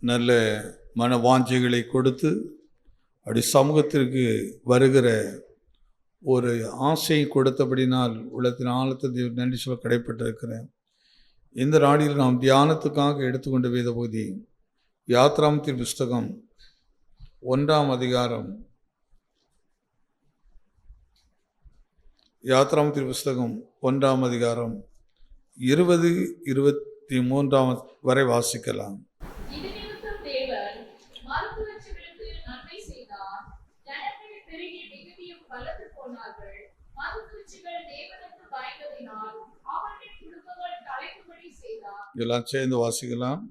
நல்ல மன வாஞ்சைகளை கொடுத்து அப்படி சமூகத்திற்கு வருகிற ஒரு ஆசையை கொடுத்தபடினால் உள்ளத்தின் ஆழத்தை நன்றி சொல்ல கடைப்பட்டிருக்கிறேன். இந்த நாளில் நாம் தியானத்துக்காக எடுத்துக்கொண்ட வேத பகுதி யாத்ராமத்தின் புஸ்தகம் 1ஆம் அதிகாரம். யாத்ராமத்தின் புஸ்தகம் 1ஆம் அதிகாரம் 20-23 வரை வாசிக்கலாம். எல்லாம் சேர்ந்து வாசிக்கலாம்.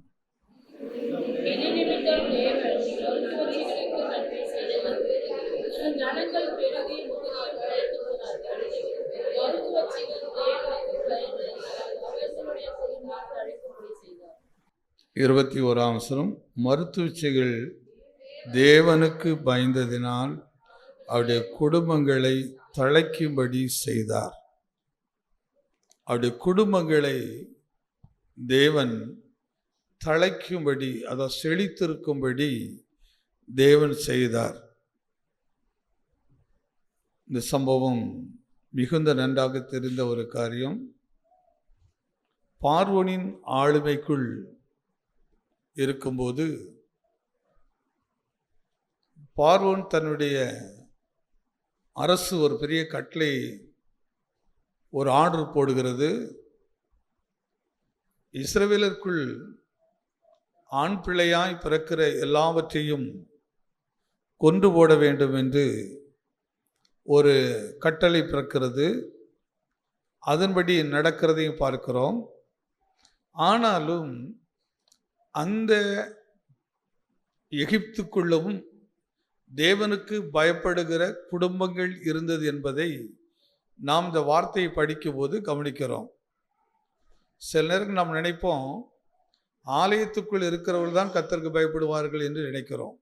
இருபத்தி ஓராம் வசனம், மருத்துவச்சிகள் தேவனுக்கு பயந்ததினால் அவருடைய குடும்பங்களை தழைக்கும்படி செய்தார். அவருடைய குடும்பங்களை தேவன் தழைக்கும்படி, அதாவது செழித்திருக்கும்படி தேவன் செய்தார். இந்த சம்பவம் மிகுந்த நன்றாக தெரிந்த ஒரு காரியம். பார்வோனின் ஆளுமைக்குள் இருக்கும்போது பார்வோன் தன்னுடைய அரசு ஒரு பெரிய கட்டளை, ஒரு ஆர்டர் போடுகிறது. இஸ்ரவேலருக்குள் ஆண் பிள்ளையாய் பிறக்கிற எல்லாவற்றையும் கொன்று போட வேண்டும் என்று ஒரு கட்டளை பிறக்கிறது. அதன்படி நடக்கிறதையும் பார்க்கிறோம். ஆனாலும் அந்த எகிப்துக்குள்ளவும் தேவனுக்கு பயப்படுகிற குடும்பங்கள் இருந்தது என்பதை நாம் இந்த வார்த்தையை படிக்கும்போது கவனிக்கிறோம். சில நேரம் நாம் நினைப்போம், ஆலயத்துக்குள் இருக்கிறவர்கள் தான் கர்த்தருக்கு பயப்படுவார்கள் என்று நினைக்கிறோம்.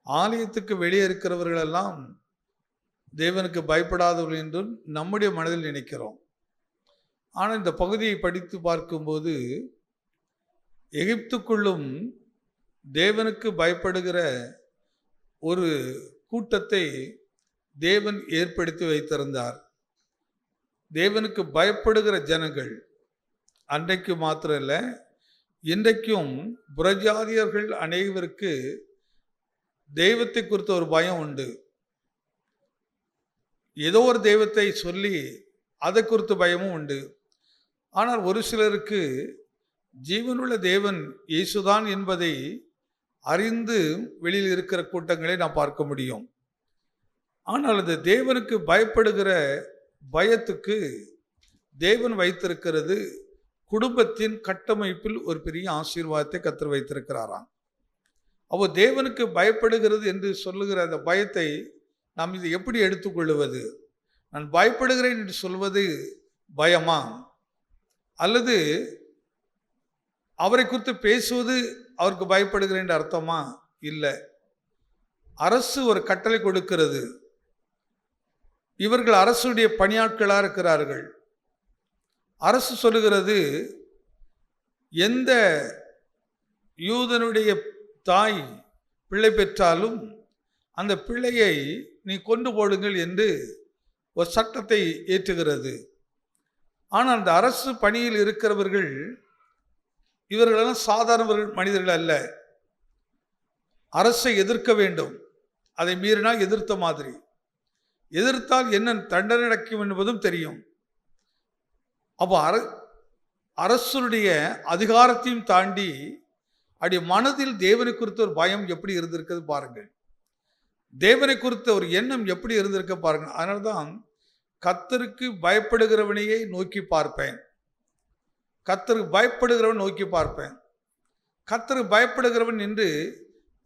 ஆலயத்துக்கு வெளியே இருக்கிறவர்களெல்லாம் தேவனுக்கு பயப்படாதவர்கள் என்றும் நம்முடைய மனதில் நினைக்கிறோம். ஆனால் இந்த பகுதியை படித்து பார்க்கும்போது எகிப்துக்குள்ளும் தேவனுக்கு பயப்படுகிற ஒரு கூட்டத்தை தேவன் ஏற்படுத்தி வைத்திருந்தார். தேவனுக்கு பயப்படுகிற ஜனங்கள் அன்றைக்கு மாத்திரம் இல்லை, இன்றைக்கும் புறஜாதியர்கள் அனைவருக்கு தெய்வத்தை குறித்த ஒரு பயம் உண்டு. ஏதோ ஒரு தெய்வத்தை சொல்லி அதை குறித்த பயமும் உண்டு. ஆனால் ஒரு சிலருக்கு ஜீவனுள்ள தேவன் இயேசுதான் என்பதை அறிந்து வெளியில் இருக்கிற கூட்டங்களை நாம் பார்க்க முடியும். ஆனால் அந்த தேவனுக்கு பயப்படுகிற பயத்துக்கு தேவன் வைத்திருக்கிறது குடும்பத்தின் கட்டமைப்பில் ஒரு பெரிய ஆசீர்வாதத்தை கர்த்தர் வைத்திருக்கிறாராம். அப்போ தேவனுக்கு பயப்படுகிறது என்று சொல்லுகிற அந்த பயத்தை நாம் இதை எப்படி எடுத்துக்கொள்வது? நான் பயப்படுகிறேன் என்று சொல்வது பயமா, அல்லது அவரை குறித்து பேசுவது அவருக்கு பயப்படுகிறேன் என்று அர்த்தமா? இல்லை. அரசு ஒரு கட்டளை கொடுக்கிறது. இவர்கள் அரசுடைய பணியாட்களாக இருக்கிறார்கள். அரசு சொல்லுகிறது, எந்த யூதனுடைய தாய் பிள்ளை பெற்றாலும் அந்த பிள்ளையை நீ கொண்டு போடுங்கள் என்று ஒரு சட்டத்தை ஏற்றுகிறது. ஆனால் அந்த அரசு பணியில் இருக்கிறவர்கள் இவர்களெல்லாம் சாதாரண மனிதர்கள் அல்ல. அரசை எதிர்க்க வேண்டும். அதை மீறினால் எதிர்த்த மாதிரி, எதிர்த்தால் என்ன தண்டனை நடக்கும் என்பதும் தெரியும். அப்போ அரசுடைய அதிகாரத்தையும் தாண்டி அப்படி மனதில் தேவனை குறித்த ஒரு பயம் எப்படி இருந்திருக்கிறது பாருங்கள். தேவனை குறித்த ஒரு எண்ணம் எப்படி இருந்திருக்க பாருங்கள். அதனால்தான் கர்த்தருக்கு பயப்படுகிறவனையே நோக்கி பார்ப்பேன். கர்த்தருக்கு பயப்படுகிறவன் நோக்கி பார்ப்பேன். கர்த்தருக்கு பயப்படுகிறவன் என்று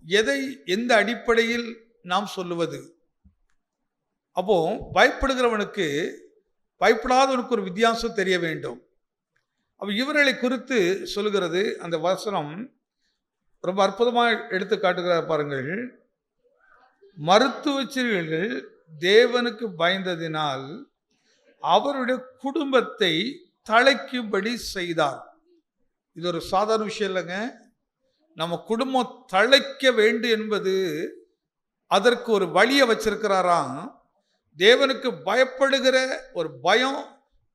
எதை, எந்த அடிப்படையில் நாம் சொல்லுவது? அப்போ பயப்படுகிறவனுக்கு பயப்படாதவனுக்கு ஒரு வித்தியாசம் தெரிய வேண்டும். அப்போ இவர்களை குறித்து சொல்லுகிறது அந்த வசனம் ரொம்ப அற்புதமாக எடுத்து காட்டுகிறார் பாருங்கள். மருத்துவச்சிகள் தேவனுக்கு பயந்ததினால் அவருடைய குடும்பத்தை தழைக்கும்படி செய்தார். இது ஒரு சாதாரண விஷயம் இல்லைங்க. நம்ம குடும்பம் தழைக்க வேண்டும் என்பது அதற்கு ஒரு வழியை வச்சிருக்கிறாராம். தேவனுக்கு பயப்படுகிற ஒரு பயம்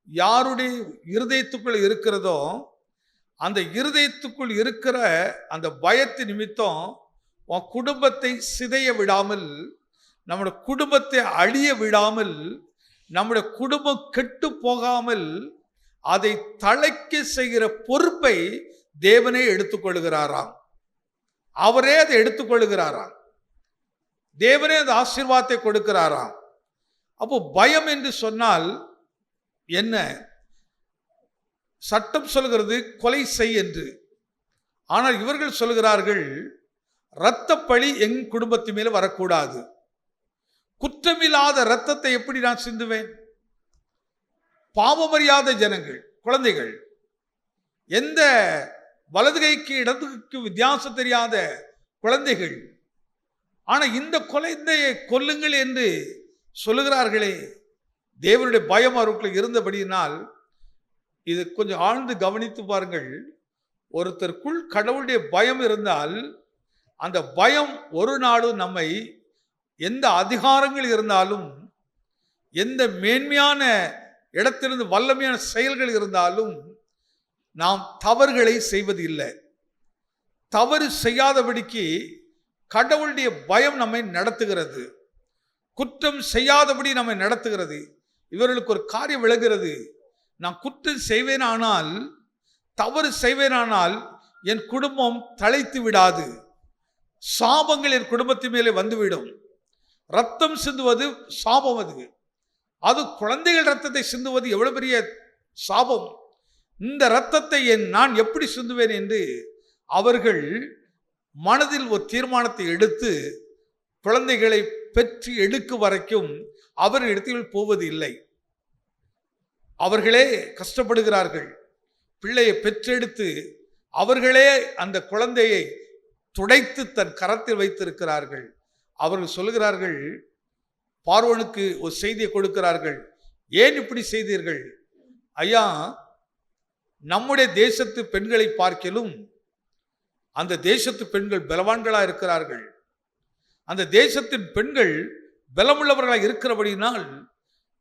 யாருடைய இருதயத்துக்குள் இருக்கிறதோ அந்த இருதயத்துக்குள் இருக்கிற அந்த பயத்து நிமித்தம் உன் குடும்பத்தை சிதைய விடாமல், நம்முடைய குடும்பத்தை அழிய விடாமல், நம்முடைய குடும்பம் கெட்டு போகாமல் அதை தழைக்க செய்கிற பொறுப்பை தேவனே எடுத்துக்கொள்கிறாராம். அவரே அதை எடுத்துக்கொள்கிறாராம். தேவனே அந்த ஆசீர்வாதத்தை கொடுக்கிறாராம். அப்போ பயம் என்று சொன்னால் என்ன? சட்டம் சொல்கிறது கொலை செய் என்று. ஆனால் இவர்கள் சொல்கிறார்கள் இரத்த பழி என் குடும்பத்து மேல வரக்கூடாது. குற்றமில்லாத இரத்தத்தை எப்படி நான் சிந்துவேன்? பாவமறியாத ஜனங்கள், குழந்தைகள், எந்த வலது கைக்கு இடது கைக்கு வித்தியாசம் தெரியாத குழந்தைகள். ஆனா இந்த குழந்தையை கொல்லுங்கள் என்று சொல்லுகிறார்களே. தேவனுடைய பயம் அவர்களுக்கு இருந்தபடியினால், இது கொஞ்சம் ஆழ்ந்து கவனித்து பாருங்கள். ஒருத்தருக்குள் கடவுளுடைய பயம் இருந்தால் அந்த பயம் ஒரு நாளும் நம்மை, எந்த அதிகாரங்கள் இருந்தாலும், எந்த மேன்மையான இடத்திலிருந்து வல்லமையான செயல்கள் இருந்தாலும் நாம் தவறுகளை செய்வது இல்லை. தவறு செய்யாதபடிக்கு கடவுளுடைய பயம் நம்மை நடத்துகிறது. குற்றம் செய்யாதபடி நம்மை நடத்துகிறது. இவர்களுக்கு ஒரு காரியம் விளங்குகிறது. நான் குற்றம் செய்வேனானால், தவறு செய்வேனானால் என் குடும்பம் தழைத்து விடாது. சாபங்கள் என் குடும்பத்தின் மேலே வந்துவிடும். ரத்தம் சிந்துவது சாபம். அது குழந்தைகள் ரத்தத்தை சிந்துவது எவ்வளவு பெரிய சாபம். இந்த ரத்தத்தை நான் எப்படி சிந்துவேன் என்று அவர்கள் மனதில் ஒரு தீர்மானத்தை எடுத்து குழந்தைகளை பெற்று எடுக்கும் வரைக்கும் அவர் இடத்தில் போவது இல்லை. அவர்களே கஷ்டப்படுகிறார்கள். பிள்ளையை பெற்றெடுத்து அவர்களே அந்த குழந்தையை துடைத்து தன் கரத்தில் வைத்திருக்கிறார்கள். அவர்கள் சொல்லுகிறார்கள், பார்வோனுக்கு ஒரு செய்தியை கொடுக்கிறார்கள். ஏன் இப்படி செய்தீர்கள்? ஐயா, நம்முடைய தேசத்து பெண்களை பார்க்கலும் அந்த தேசத்து பெண்கள் பலவான்களாக இருக்கிறார்கள். அந்த தேசத்தின் பெண்கள் பலமுள்ளவர்களாக இருக்கிறபடினால்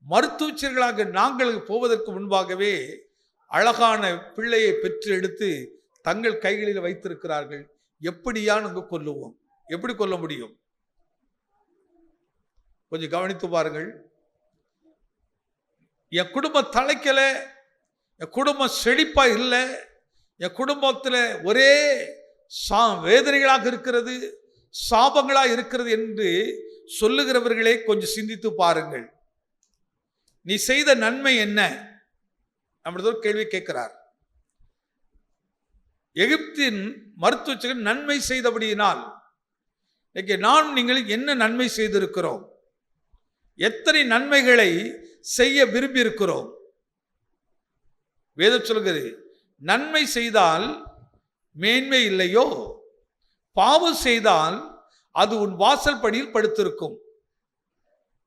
மருத்துவச்சர்களாக நாங்கள் போவதற்கு முன்பாகவே அழகான பிள்ளையை பெற்று எடுத்து தங்கள் கைகளில் வைத்திருக்கிறார்கள். எப்படியா நாங்கள் கொல்லுவோம்? எப்படி கொல்ல முடியும்? கொஞ்சம் கவனித்து பாருங்கள். என் குடும்பம் தலைக்கல, என் குடும்பம் செழிப்பா இல்லை, என் குடும்பத்தில் ஒரே வேதனைகளாக இருக்கிறது, சாபங்களாக இருக்கிறது என்று சொல்லுகிறவர்களே கொஞ்சம் சிந்தித்து பாருங்கள். நீ செய்த நன்மை என்ன? நம்மளது ஒரு கேள்வி கேட்கிறார். எகிப்தின் மருத்துவர்கள் நன்மை செய்தபடியினால் இன்னைக்கு நான் நீங்கள் என்ன நன்மை செய்திருக்கிறோம்? எத்தனை நன்மைகளை செய்ய விரும்பி இருக்கிறோம்? வேதம் சொல்கிறது, நன்மை செய்தால் மேன்மை இல்லையோ, பாவம் செய்தால் அது உன் வாசல் படியில் படுத்திருக்கும்.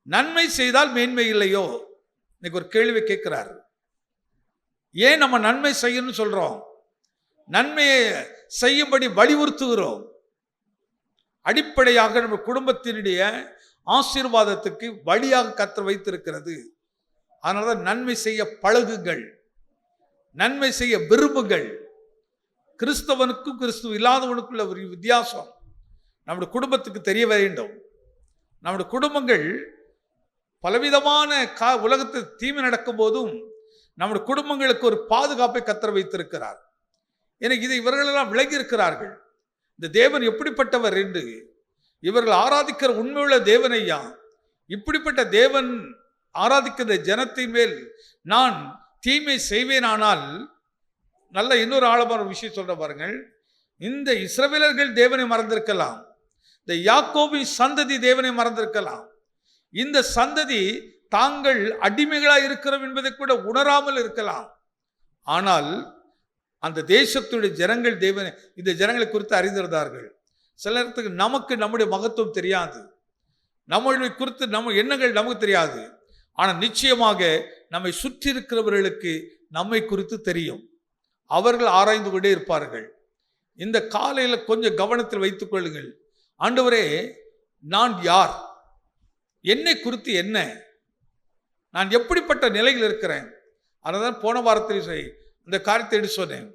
நன்மை செய்தால் மேன்மை இல்லையோ? இன்னைக்கு ஒரு கேள்வி கேட்கிறார். ஏன் நம்ம நன்மை செய்யணும்னு சொல்றோம்? நன்மையை செய்யும்படி வலியுறுத்துகிறோம். அடிப்படையாக நம்ம குடும்பத்தினுடைய ஆசீர்வாதத்துக்கு வழியாக கர்த்தர் வைத்திருக்கிறது. அதனால நன்மை செய்ய பழகுங்கள், நன்மை செய்ய விரும்புங்கள். கிறிஸ்தவனுக்கும் கிறிஸ்துவ இல்லாதவனுக்குள்ள ஒரு வித்தியாசம் நம்முடைய குடும்பத்துக்கு தெரிய வேண்டும். நம்முடைய குடும்பங்கள் பலவிதமான உலகத்தில் தீமை நடக்கும் போதும் நம்முடைய குடும்பங்களுக்கு ஒரு பாதுகாப்பை கர்த்தர் வைத்திருக்கிறார். எனக்கு இதை இவர்களெல்லாம் விளங்கி இருக்கிறார்கள். இந்த தேவன் எப்படிப்பட்டவர் என்று இவர்கள் ஆராதிக்கிற உண்மையுள்ள தேவனையா, இப்படிப்பட்ட தேவன் ஆராதிக்கிற ஜனத்தின் மேல் நான் தீமை செய்வேனானால், நல்ல இன்னொரு ஆழமான விஷயம் சொல்ற பாருங்கள். இந்த இஸ்ரவேலர்கள் தேவனை மறந்திருக்கலாம், இந்த யாக்கோபின் சந்ததி தேவனை மறந்திருக்கலாம். இந்த சந்ததி தாங்கள் அடிமைகளாக இருக்கிறோம் என்பதை கூட உணராமல் இருக்கலாம். ஆனால் அந்த தேசத்துடைய ஜனங்கள் தேவனை, இந்த ஜனங்களை குறித்து அறிந்திருந்தார்கள். சில நேரத்துக்கு நமக்கு நம்முடைய மகத்துவம் தெரியாது, நம்மளுடைய குறித்து நம்ம எண்ணங்கள் நமக்கு தெரியாது. ஆனால் நிச்சயமாக நம்மை சுற்றி இருக்கிறவர்களுக்கு நம்மை குறித்து தெரியும். அவர்கள் ஆராய்ந்து கொண்டே இருப்பார்கள். இந்த காலையில் கொஞ்சம் கவனத்தில் வைத்துக் கொள்ளுங்கள். ஆண்டவரே, நான் யார்? என்னை குறித்து என்ன? நான் எப்படிப்பட்ட நிலையில் இருக்கிறேன்? அதனால்தான் போன வாரத்தில் இந்த காரியத்தை எடுத்து சொன்னேன்.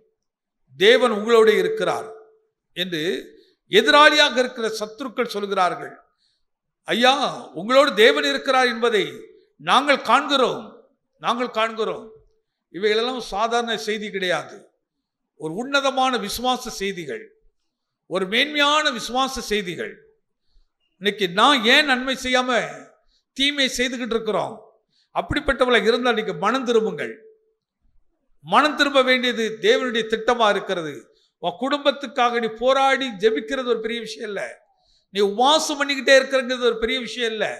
தேவன் உங்களோடு இருக்கிறார் என்று எதிராளியாக இருக்கிற சத்துருக்கள் சொல்கிறார்கள். ஐயா, உங்களோடு தேவன் இருக்கிறார் என்பதை நாங்கள் காண்கிறோம். இவைகளெல்லாம் சாதாரண செய்தி கிடையாது. ஒரு உன்னதமான விசுவாச செய்திகள், ஒரு மேன்மையான விசுவாச செய்திகள். இன்னைக்கு நான் ஏன் நன்மை செய்யாம தீமை செய்துகிட்டு இருக்கிறோம்? அப்படிப்பட்டவளை இருந்தால் இன்னைக்கு மனம் திரும்புங்கள். மனம் திரும்ப வேண்டியது தேவனுடைய திட்டமா இருக்கிறது. உன் குடும்பத்துக்காக நீ போராடி ஜெபிக்கிறது ஒரு பெரிய விஷயம் இல்லை. நீ உபவாசம் பண்ணிக்கிட்டே இருக்கிறது ஒரு பெரிய விஷயம் இல்லை.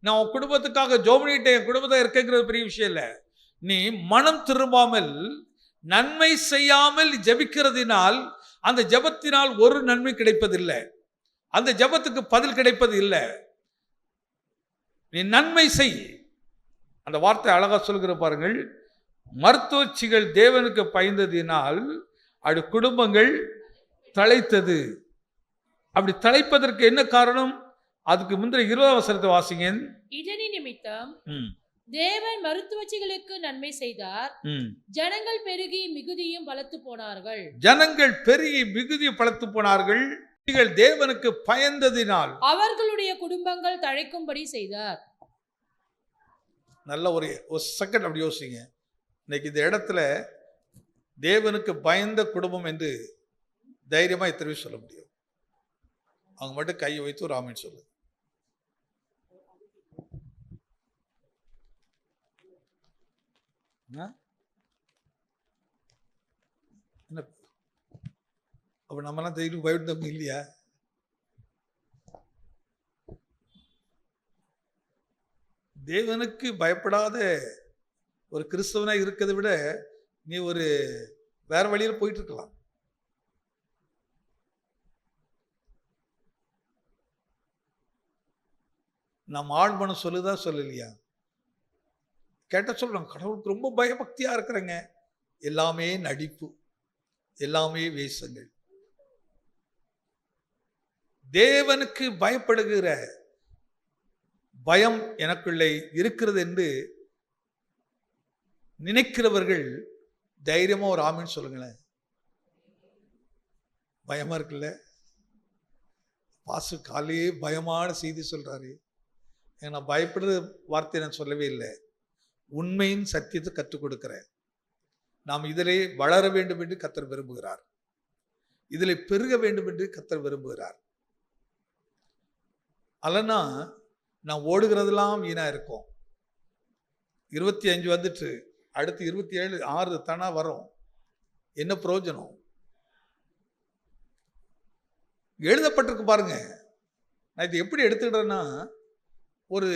நான் உன் குடும்பத்துக்காக ஜெபம் பண்ணிக்கிட்டே என் குடும்பத்தை இருக்கிறது பெரிய விஷயம் இல்லை. நீ மனம் திரும்பாமல் நன்மை செய்யாமல் ஜெபிக்கிறதினால் அந்த ஜெபத்தினால் ஒரு நன்மை கிடைப்பதில்லை. அந்த ஜெபத்துக்கு பதில் கிடைப்பது இல்லை. நீ நன்மை செய். அந்த வார்த்தை அழகா சொல்கிற பாருங்கள். மருத்துவச்சிகள் தேவனுக்கு பயந்ததினால் அது குடும்பங்கள் தழைத்தது. அப்படி தழைப்பதற்கு என்ன காரணம்? அதுக்கு முந்திர 20 வசனத்தை வாசிங்க. இதனி நிமித்தம் தேவன் மருத்துவச்சிகளுக்கு நன்மை செய்தார். ஜனங்கள் பெருகி மிகுதியும் பலத்து போனார்கள். தேவனுக்கு பயந்ததினால் அவர்களுடைய குடும்பங்கள் தழைக்கும்படி செய்தார். நல்ல ஒரு செகண்ட் அப்படி யோசிங்க. இன்னைக்கு இந்த இடத்துல தேவனுக்கு பயந்த குடும்பம் என்று தைரியமா இத்தனை சொல்ல முடியும். அவங்க மட்டும் கையை வைத்து ஒரு ஆமீன் சொல்லு. என்ன அப்ப நம்மலாம் தைரியம் பயந்தவங்க இல்லையா? தேவனுக்கு பயப்படாத ஒரு கிறிஸ்தவனா இருக்கிறதை விட நீ ஒரு வேற வழியில் போயிட்டு இருக்கலாம். நம்ம ஆழ்மனம் சொல்லுதா சொல்லலையா? கேட்ட சொல்றோம், கடவுளுக்கு ரொம்ப பயபக்தியா இருக்கிறேங்க. எல்லாமே நடிப்பு, எல்லாமே வேஷங்கள். தேவனுக்கு பயப்படுகிற பயம் எனக்குள்ளே இருக்கிறது என்று நினைக்கிறவர்கள் தைரியமா ஒரு ஆமீன் சொல்லுங்களேன். பயமா இருக்குல்ல? பாசு காலையே பயமான செய்தி சொல்றாரு. நான் பயப்படுற வார்த்தை நான் சொல்லவே இல்லை. உண்மையின் சத்தியத்தை கற்றுக் கொடுக்கிறேன். நாம் இதிலே வளர வேண்டும் என்று கர்த்தர் விரும்புகிறார். இதிலே பெருக வேண்டும் என்று கர்த்தர் விரும்புகிறார். அல்லனா நான் ஓடுகிறதெல்லாம் வீணா இருக்கும். 25 வந்துட்டு அடுத்து 27 6 தானா வரும். என்ன பிரயோஜனம்? எழுதப்பட்டிருக்கு பாருங்க. நான் இது எப்படி எடுத்துக்கிட்டேன்னா, ஒரு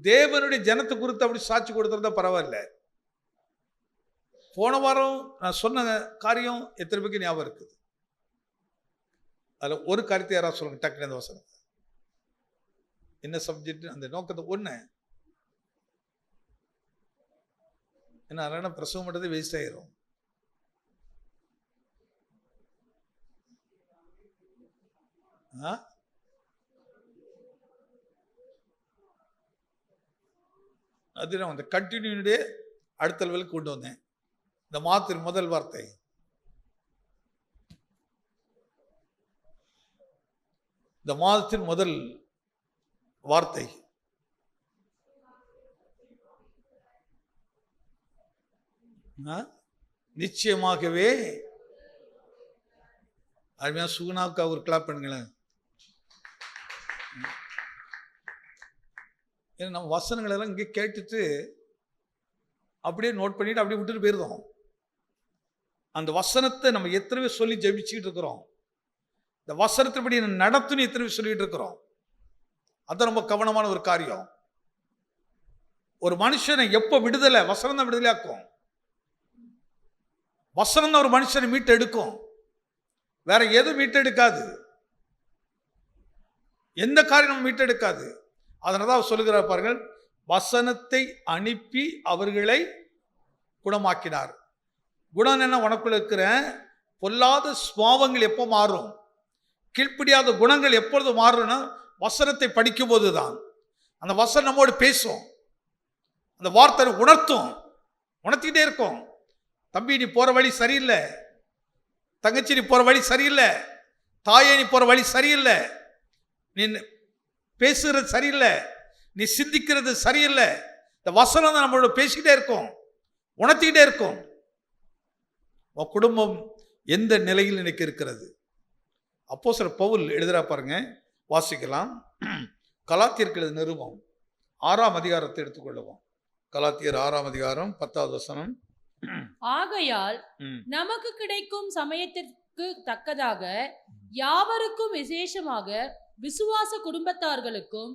தேவனுடைய ஜனத்தை குறித்து அப்படி சாட்சி கொடுத்துருந்தா பரவாயில்ல. போன வாரம் நான் சொன்ன காரியம் எத்தனை பேருக்கு ஞாபகம் இருக்குது? அதில் ஒரு காரியத்தை யாராவது சொல்லுங்க டக்குனு. அந்த வசனத்தை என்ன சப்ஜெக்ட், அந்த நோக்கத்தை ஒன்று. ஏன்னா அதனால பிரசவம் பண்ணுறது வேஸ்ட் ஆயிரும். அது நான் அந்த கண்டினியூடே அடுத்த லெவலுக்கு கொண்டு வந்தேன். இந்த மாதத்தின் முதல் வார்த்தை, இந்த மாதத்தின் முதல் வார்த்தை நிச்சயமாகவே. அருமையா சுகுணாவுக்கு ஒரு கிளாப் பண்ணுங்களேன். ஏன்னா நம்ம வசனங்கள் எல்லாம் இங்கே கேட்டுட்டு அப்படியே நோட் பண்ணிட்டு அப்படியே விட்டுட்டு போயிருந்தோம். அந்த வசனத்தை நம்ம எத்தனை சொல்லி ஜெபிச்சுக்கிட்டு இருக்கிறோம். இந்த வசனத்தின்படி நடத்துன்னு எத்தனை சொல்லிட்டு இருக்கிறோம். அது ரொம்ப கவனமான ஒரு காரியம். ஒரு மனுஷனை எப்போ விடுதலை, வசனம் தான் விடுதலையாக்கும். வசனம் தான் ஒரு மனுஷனை மீட்டு எடுக்கும். வேற எதுவும் மீட்டெடுக்காது. எந்த காரியம் நம்ம மீட்டெடுக்காது. அதனால்தான் சொல்லுகிறார் பாருங்கள், வசனத்தை அனுப்பி அவர்களை குணமாக்கினார். குணம் என்ன? உனக்குள்ள இருக்கிற பொல்லாத சுபாவங்கள் எப்போ மாறும், கீழ்ப்படியாத குணங்கள் எப்பொழுது மாறும்னா வசனத்தை படிக்கும் போதுதான். அந்த வசனம் நம்மோடு பேசும், அந்த வார்த்தை உணர்த்திக்கிட்டே இருக்கும். தம்பி நீ போற வழி சரியில்லை, தங்கச்சி நீ போற வழி சரியில்லை, தாயே நீ போற வழி சரியில்லை, நீ பேசுகிறது சரியில்லை, நீ சிந்திக்கிறது சரியில்லை. இந்த வசனம் தான் நம்மளோட பேசிக்கிட்டே இருக்கும், உணர்த்திக்கிட்டே இருக்கும். உன் குடும்பம் எந்த நிலையில் இன்னைக்கு இருக்கிறது? அப்போஸ்தலர் பவுல் எழுதுறா பாருங்க, வாசிக்கலாம். கலாத்தியருக்கு எழுதின நிருபம் 6ஆம் அதிகாரத்தை எடுத்துக்கொள்ளுவோம். கலாத்தியர் 6ஆம் அதிகாரம் 10வது வசனம். ஆகையால் நமக்கு கிடைக்கும் சமயத்திற்கு தக்கதாக யாவருக்கும் விசேஷமாக விசுவாச குடும்பத்தார்களுக்கும்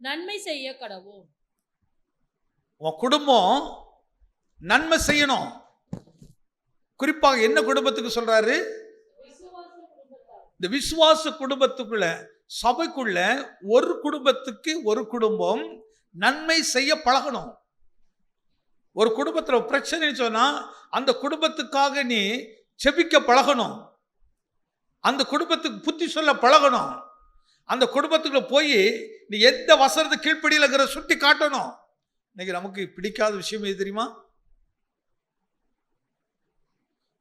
நன்மை செய்ய கடவோம். உன் குடும்பம் நன்மை செய்யணும். குறிப்பாக என்ன குடும்பத்துக்கு சொல்றாரு? இந்த விசுவாச குடும்பத்துக்குள்ள, சபைக்குள்ள ஒரு குடும்பத்துக்கு ஒரு குடும்பம் நன்மை செய்ய பழகணும். ஒரு குடும்பத்தில் பிரச்சனை சொன்னா அந்த குடும்பத்துக்காக நீ செபிக்க பழகணும், அந்த குடும்பத்துக்கு புத்தி சொல்ல பழகணும், அந்த குடும்பத்துக்குள்ள போய் நீ எந்த வசனத்தை கீழ்ப்படியிலங்கிற சுட்டி காட்டணும். இன்னைக்கு நமக்கு பிடிக்காத விஷயம் எது தெரியுமா?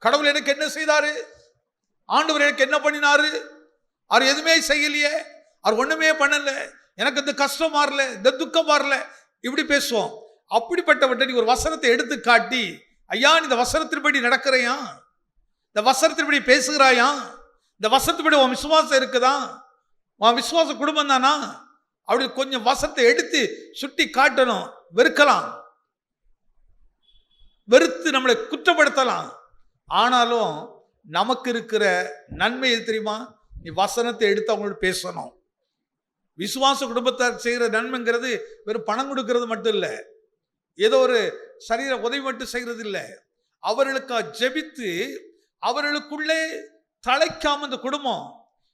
கடவுள் எனக்கு என்ன செய்தாரு, ஆண்டவர் எனக்கு என்ன பண்ணினாரு, அவர் எதுவுமே செய்யலையே, அவர் ஒண்ணுமே பண்ணல, எனக்கு இந்த கஷ்டம் மாறல, இந்த துக்கம் மாறல, இப்படி பேசுவோம். அப்படிப்பட்டவற்றை நீ ஒரு வசனத்தை எடுத்து காட்டி, ஐயா இந்த வசனத்தின்படி நடக்கிறையா, இந்த வசனத்தின்படி பேசுகிறாயா, இந்த வசனத்தின்படி உன் விசுவாசம் இருக்குதா, உன் விசுவாச குடும்பம் தானா, அப்படி கொஞ்சம் வசனத்தை எடுத்து சுட்டி காட்டணும். வெறுக்கலாம், வெறுத்து நம்மளை குற்றப்படுத்தலாம். ஆனாலும் நமக்கு இருக்கிற நன்மை எது தெரியுமா? நீ வசனத்தை எடுத்து அவங்களோட பேசணும். விசுவாச குடும்பத்தார் செய்கிற நன்மைங்கிறது வெறும் பணம் கொடுக்கறது மட்டும் இல்லை, ஏதோ ஒரு சரீர உதவி மட்டும் செய்கிறது இல்லை. அவர்களுக்காக ஜெபித்து அவர்களுக்குள்ளே தழைக்காம இந்த குடும்பம்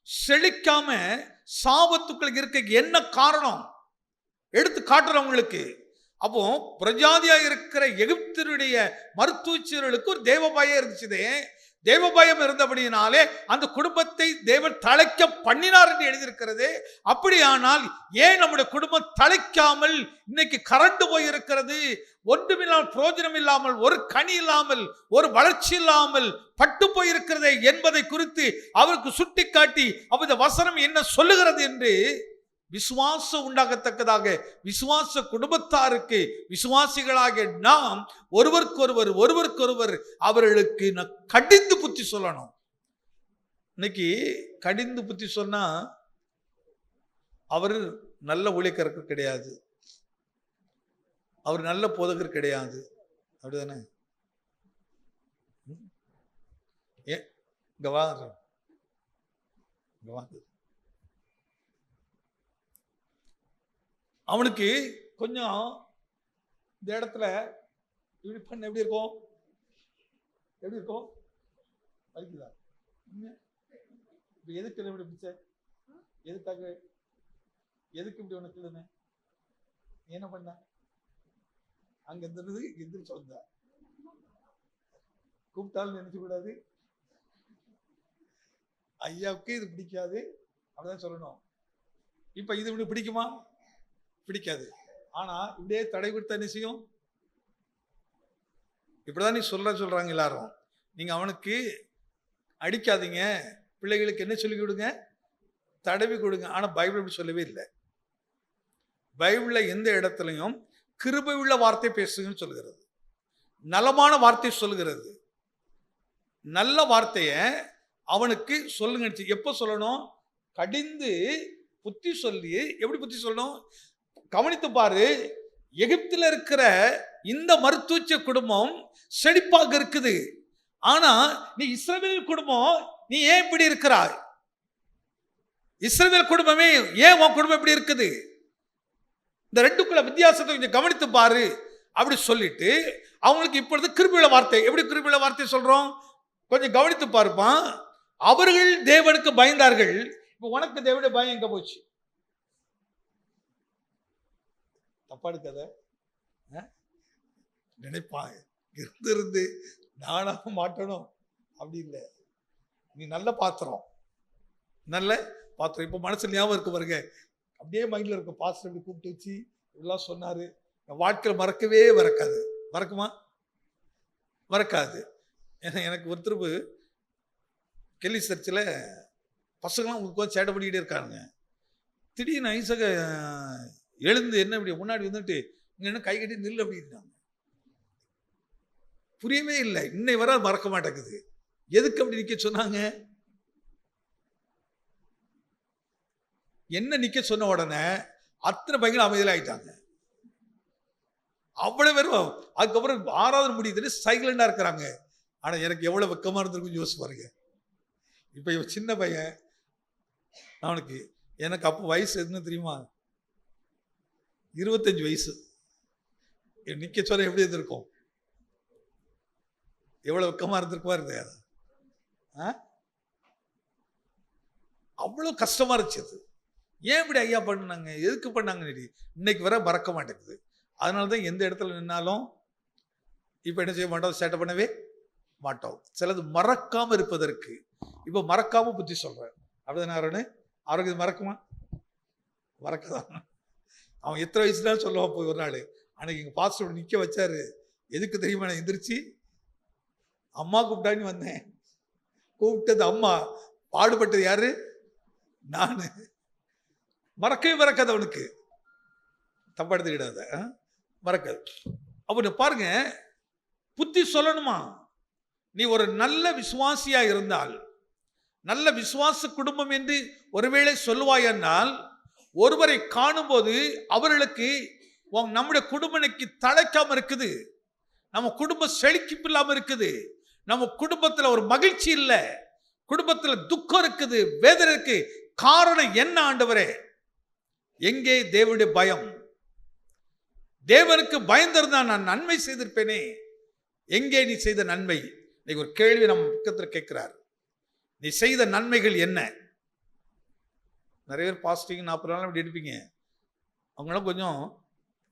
செழிக்காம சாபத்துக்குள்ள இருக்க என்ன காரணம் எடுத்து காட்டுறவங்களுக்கு. அப்போ பிரஜாதியா இருக்கிற எகிப்தினுடைய மருத்துவச்சர்களுக்கு ஒரு தேவபயம் இருந்துச்சு. தேவபயம் இருந்தபடியினாலே அந்த குடும்பத்தை தேவன் தழைக்க பண்ணினார் என்று எழுதியிருக்கிறது. அப்படியானால் ஏன் நம்முடைய குடும்பம் தழைக்காமல் இன்னைக்கு கரண்டு போயிருக்கிறது? ஒன்றுமில்லாமல், பிரயோஜனம் இல்லாமல், ஒரு கனி இல்லாமல், ஒரு வளர்ச்சி இல்லாமல் பட்டு போயிருக்கிறதே என்பதை குறித்து அவருக்கு சுட்டி காட்டி அந்த வசனம் என்ன சொல்லுகிறது என்று விசுவாசம் உண்டாகத்தக்கதாக விசுவாச குடும்பத்தாருக்கு, விசுவாசிகளாக நாம் ஒருவருக்கொருவர் அவர்களுக்கு கடிந்து புத்தி சொல்லணும். இன்னைக்கு கடிந்து புத்தி சொன்னா அவர் நல்ல ஊழியக்காரர் கிடையாது, அவர் நல்ல போதகர் கிடையாது, அப்படிதானே? இங்க வா, அவனுக்கு கொஞ்சம் இந்த இடத்துல இப்படி பண்ண எப்படி இருக்கும்? எப்படி இருக்கும்? வலிக்குதா? எதுக்கு இப்படி பிடிச்ச? எதுக்காக? எதுக்கு இப்படி உனக்கு இல்லைன்னு என்ன பண்ண? அங்க இருந்தது எந்திரிச்சு வந்த, கூப்பிட்டாலும் நினைச்சு கூடாது, ஐயாவுக்கு இது பிடிக்காது அப்படிதான் சொல்லணும். இப்ப இது இப்படி பிடிக்குமா? பிடிக்காது. ஆனா இப்படியே தடை கொடுத்த நிச்சயம் இப்படிதான் நீ சொல்றாங்க எல்லாரும். நீங்க அவனுக்கு அடிக்காதீங்க, பிள்ளைகளுக்கு என்ன சொல்லி கொடுங்க, தடவி கொடுங்க. ஆனா பைபிள் இப்படி சொல்லவே இல்லை. பைபிள்ல எந்த இடத்துலையும் கிருபை உள்ள வார்த்தை பேசுங்கன்னு சொல்லுகிறது, நலமான வார்த்தை சொல்லுகிறது. நல்ல வார்த்தைய அவனுக்கு சொல்லுங்க. எப்ப சொல்லணும்? கடிந்து புத்தி சொல்லி. எப்படி புத்தி சொல்லணும்? கவனித்து பாரு, எகிப்தில் இருக்கிற இந்த மருத்துவ குடும்பம் செழிப்பாக இருக்குது. ஆனா நீ இஸ்ரவேல் குடும்பம், நீ ஏன் இப்படி இருக்கிறாய்? இஸ்ரவேல் குடும்பமே ஏன் உன் குடும்பம் இப்படி இருக்குது? இந்த ரெண்டுக்குள்ள வித்தியாசத்தை கொஞ்சம் கவனித்து பாரு அப்படி சொல்லிட்டு அவங்களுக்கு இப்பொழுது கிருபையுள்ள வார்த்தை. எப்படி கிருபையுள்ள வார்த்தை சொல்றோம்? கொஞ்சம் கவனித்து பார்ப்பான். அவர்கள் தேவனுக்கு பயந்தார்கள். இப்ப உனக்கு தேவனுடைய பயம் எங்க போச்சு? தப்பா எடுக்காத, நினைப்பான். இருந்து நானாக மாட்டணும் அப்படி இல்லை. நீ நல்ல பாத்திரம், நல்ல பாத்திரம். இப்போ மனசுல ஞாபகம் இருக்கு பாருங்க, அப்படியே மைண்ட்ல இருக்கும். பாஸ்டர் இப்படி கூப்பிட்டு வச்சு இதெல்லாம் சொன்னாரு, என் வாழ்க்கையில் மறக்கவே மறக்காது. மறக்குமா? மறக்காது. ஏன்னா எனக்கு ஒருத்தருப்பு கெல்லி சர்ச்சில் பசங்களாம் உங்களுக்கு சேட்டை பண்ணிக்கிட்டே இருக்காங்க. திடீர்னு ஐசக எழுந்து என்ன இப்படி முன்னாடி வந்துட்டு இங்கே என்ன கை கட்டி நில் அப்படின்னாங்க. புரியவே இல்லை. இன்னை வர மறக்க மாட்டேங்குது. எதுக்கு அப்படி நிக்க சொன்னாங்க? என்ன நிக்க சொன்ன உடனே அத்தனை பையங்களும் அமைதியில் ஆயிட்டாங்க. அவ்வளவு பேரும் அதுக்கப்புறம் ஆராதனை முடியுதுன்னு சைலண்டா இருக்கிறாங்க. ஆனா எனக்கு எவ்வளவு வெக்கமா இருந்திருக்கும் யோசிச்சு பாருங்க. இப்ப இவன் சின்ன பையன், அவனுக்கு எனக்கு அப்போ வயசு எதுன்னு தெரியுமா? 25 வயசு. நிக்க சொன்ன எப்படி இருந்திருக்கும்? எவ்வளவு வெக்கமா இருந்திருக்குமா இருந்தது? அவ்வளவு கஷ்டமா இருந்துச்சு அது. ஏன் இப்படி ஐயா பண்ணாங்க, எதுக்கு பண்ணாங்க இன்னைக்கு வர மறக்க மாட்டேங்குது. அதனாலதான் எந்த இடத்துல நின்னாலும் இப்ப என்ன செய்ய மாட்டோம், சேட்டை பண்ணவே மாட்டோம். சிலது மறக்காம இருப்பதற்கு இப்ப மறக்காம புத்தி சொல்றேன். அப்படிதானே? ஆரோக்கியம் மறக்குமா? மறக்கதான். அவன் எத்தனை வயசுதான் சொல்லுவான். போய் ஒரு நாள் அன்னைக்கு எங்க பாஸ்டர் நிக்க வச்சாரு. எதுக்கு தெரியுமா? நான் எந்திரிச்சு அம்மா கூப்பிட்டான்னு வந்தேன். கூப்பிட்டது அம்மா, பாடுபட்டது யாரு? நானு. மறக்கவே மறக்காது அவனுக்கு. தப்பா எடுத்துக்கிடாத, மறக்காது. அப்ப பாருங்க, புத்தி சொல்லணுமா? நீ ஒரு நல்ல விசுவாசியா இருந்தால், நல்ல விசுவாச குடும்பம் என்று ஒருவேளை சொல்லுவாயென்றால், ஒருவரை காணும்போது அவர்களுக்கு நம்முடைய குடும்பம் இன்னைக்கு தழைக்காம இருக்குது, நம்ம குடும்பம் செழிப்பு இல்லாம இருக்குது, நம்ம குடும்பத்தில் ஒரு மகிழ்ச்சி இல்லை, குடும்பத்தில் துக்கம் இருக்குது, வேதனை இருக்கு. காரணம் என்ன ஆண்டவரே? எங்கே தேவனுடைய பயம்? தேவனுக்கு பயந்திருந்தா நான் நன்மை செய்திருப்பேனே. எங்கே நீ செய்த நன்மை? இன்னைக்கு ஒரு கேள்வி நம்ம பக்கத்தில் கேட்கிறார். நீ செய்த நன்மைகள் என்ன? நிறைய பேர் பாஸ்டிங் 40 நாள் அப்படி எடுப்பீங்க. அவங்களாம் கொஞ்சம்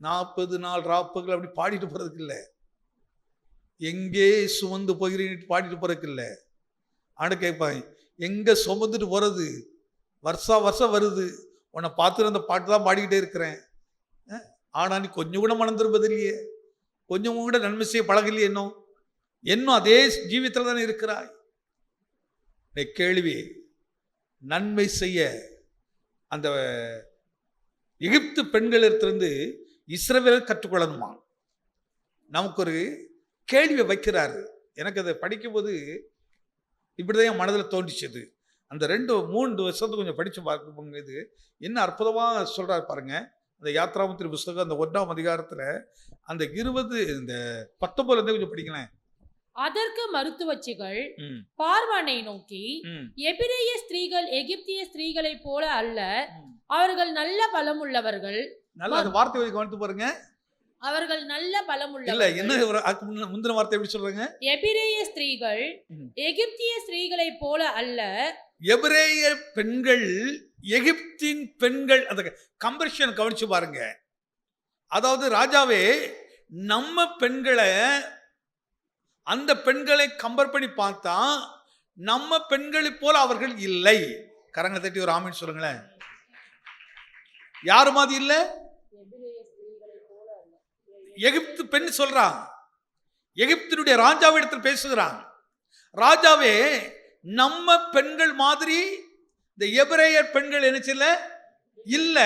40 நாள் ராப்புகள் அப்படி பாடிட்டு போறதுக்கு இல்லை. எங்கே சுமந்து போகிறீன்னு பாடிட்டு போறதுக்கு இல்லை. ஆண்டு கேட்பாங்க, எங்க சுமந்துட்டு போறது? வருஷம் வருது, உன்னை பார்த்துட்டு அந்த பாட்டு தான் பாடிக்கிட்டே இருக்கிறேன். ஆனா நீ கொஞ்சம் கூட மனம் திரும்பது இல்லையே, கொஞ்சம் கூட நன்மை செய்ய பழகலையே. இன்னும் அதே ஜீவியத்தில் தானே இருக்கிறாய். கேள்வி, நன்மை செய்ய அந்த எகிப்து பெண்களிடத்திலிருந்து இஸ்ரவேல் கற்றுக்கொள்ளணுமா? நமக்கு ஒரு கேள்வியை வைக்கிறாரு. எனக்கு அதை படிக்கும்போது இப்படிதான் என் மனதில் தோன்றிச்சது. அந்த 2-3 வருஷத்துக்கு கொஞ்சம் படிச்சு பார்க்க, இது என்ன அற்புதமா சொல்றாரு பாருங்க. அந்த யாத்ராமத்தின் புஸ்தகம் அந்த 1ஆம் அதிகாரத்துல அந்த 19 கொஞ்சம் படிக்கலாம். அதற்கு மருத்துவச்சிகள் பார்வானை நோக்கி, எபிரேய ஸ்திரீகள் எகிப்திய ஸ்திரீகளைப் போல அல்ல, அவர்கள் நல்ல பலம் உள்ளவர்கள். நல்ல அந்த வார்த்தை கவனித்து பாருங்க. அவர்கள் நல்ல பலம் இல்ல, என்ன முந்தின வார்த்தை எப்படி சொல்றாங்க? எபிரேய ஸ்திரீகள் எகிப்திய ஸ்திரீகளைப் போல அல்ல. எபிரேய பெண்கள் எகிப்தின் பெண்கள். அந்த கம்பரிஷன் கவனிச்சு பாருங்க. அதாவது ராஜாவே, நம்ம பெண்களை அந்த பெண்களை கம்பேர் பண்ணி பார்த்தா நம்ம பெண்களை போல அவர்கள் இல்லை. கரங்களை தட்டி ஒரு ஆமீன் சொல்லுங்களேன். யாரு மாதிரி இல்லை? எகிப்து பெண் சொல்றான். எகிப்தினுடைய ராஜாவிடத்தில் பேசுகிறான். ராஜாவே, நம்ம பெண்கள் மாதிரி இந்த எபிரேயர் பெண்கள் என்ன இல்ல,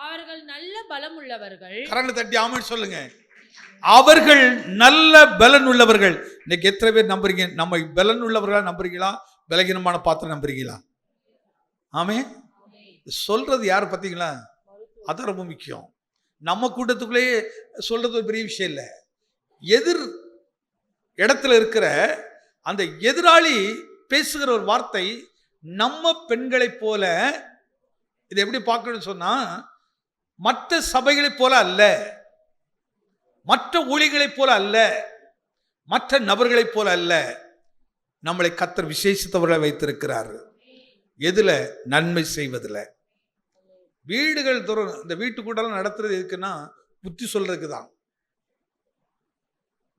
அவர்கள் நல்ல பலம் உள்ளவர்கள். கரங்களை தட்டி ஆமீன் சொல்லுங்க. அவர்கள் நல்ல பலன் உள்ளவர்கள். இன்னைக்கு எத்தனை பேர் நம்புறீங்க? நம்ம பலன் உள்ளவர்களா நம்புறீங்களா, பலகீனமான பாத்திரம் நம்புறீங்களா? ஆமே. சொல்றது யாரு பார்த்தீங்களா? அது ரொம்ப முக்கியம். நம்ம கூட்டத்துக்குள்ளேயே சொல்றது ஒரு பெரிய விஷயம் இல்லை. எதிர் இடத்துல இருக்கிற அந்த எதிராளி பேசுகிற ஒரு வார்த்தை, நம்ம பெண்களை போல. இதை எப்படி பார்க்கணும்னு சொன்னா, மற்ற சபைகளை போல அல்ல, மற்ற ஊழியர்களைப் போல அல்ல, மற்ற நபர்களைப் போல அல்ல. நம்மளை கர்த்தர் விசேஷித்தவர்களை வைத்திருக்கிறார். எதுல? நன்மை செய்வதில். வீடுகள் தோறும் இந்த வீட்டு கூட்டம் நடத்துறது எதுக்குன்னா, புத்தி சொல்றதுக்கு தான்.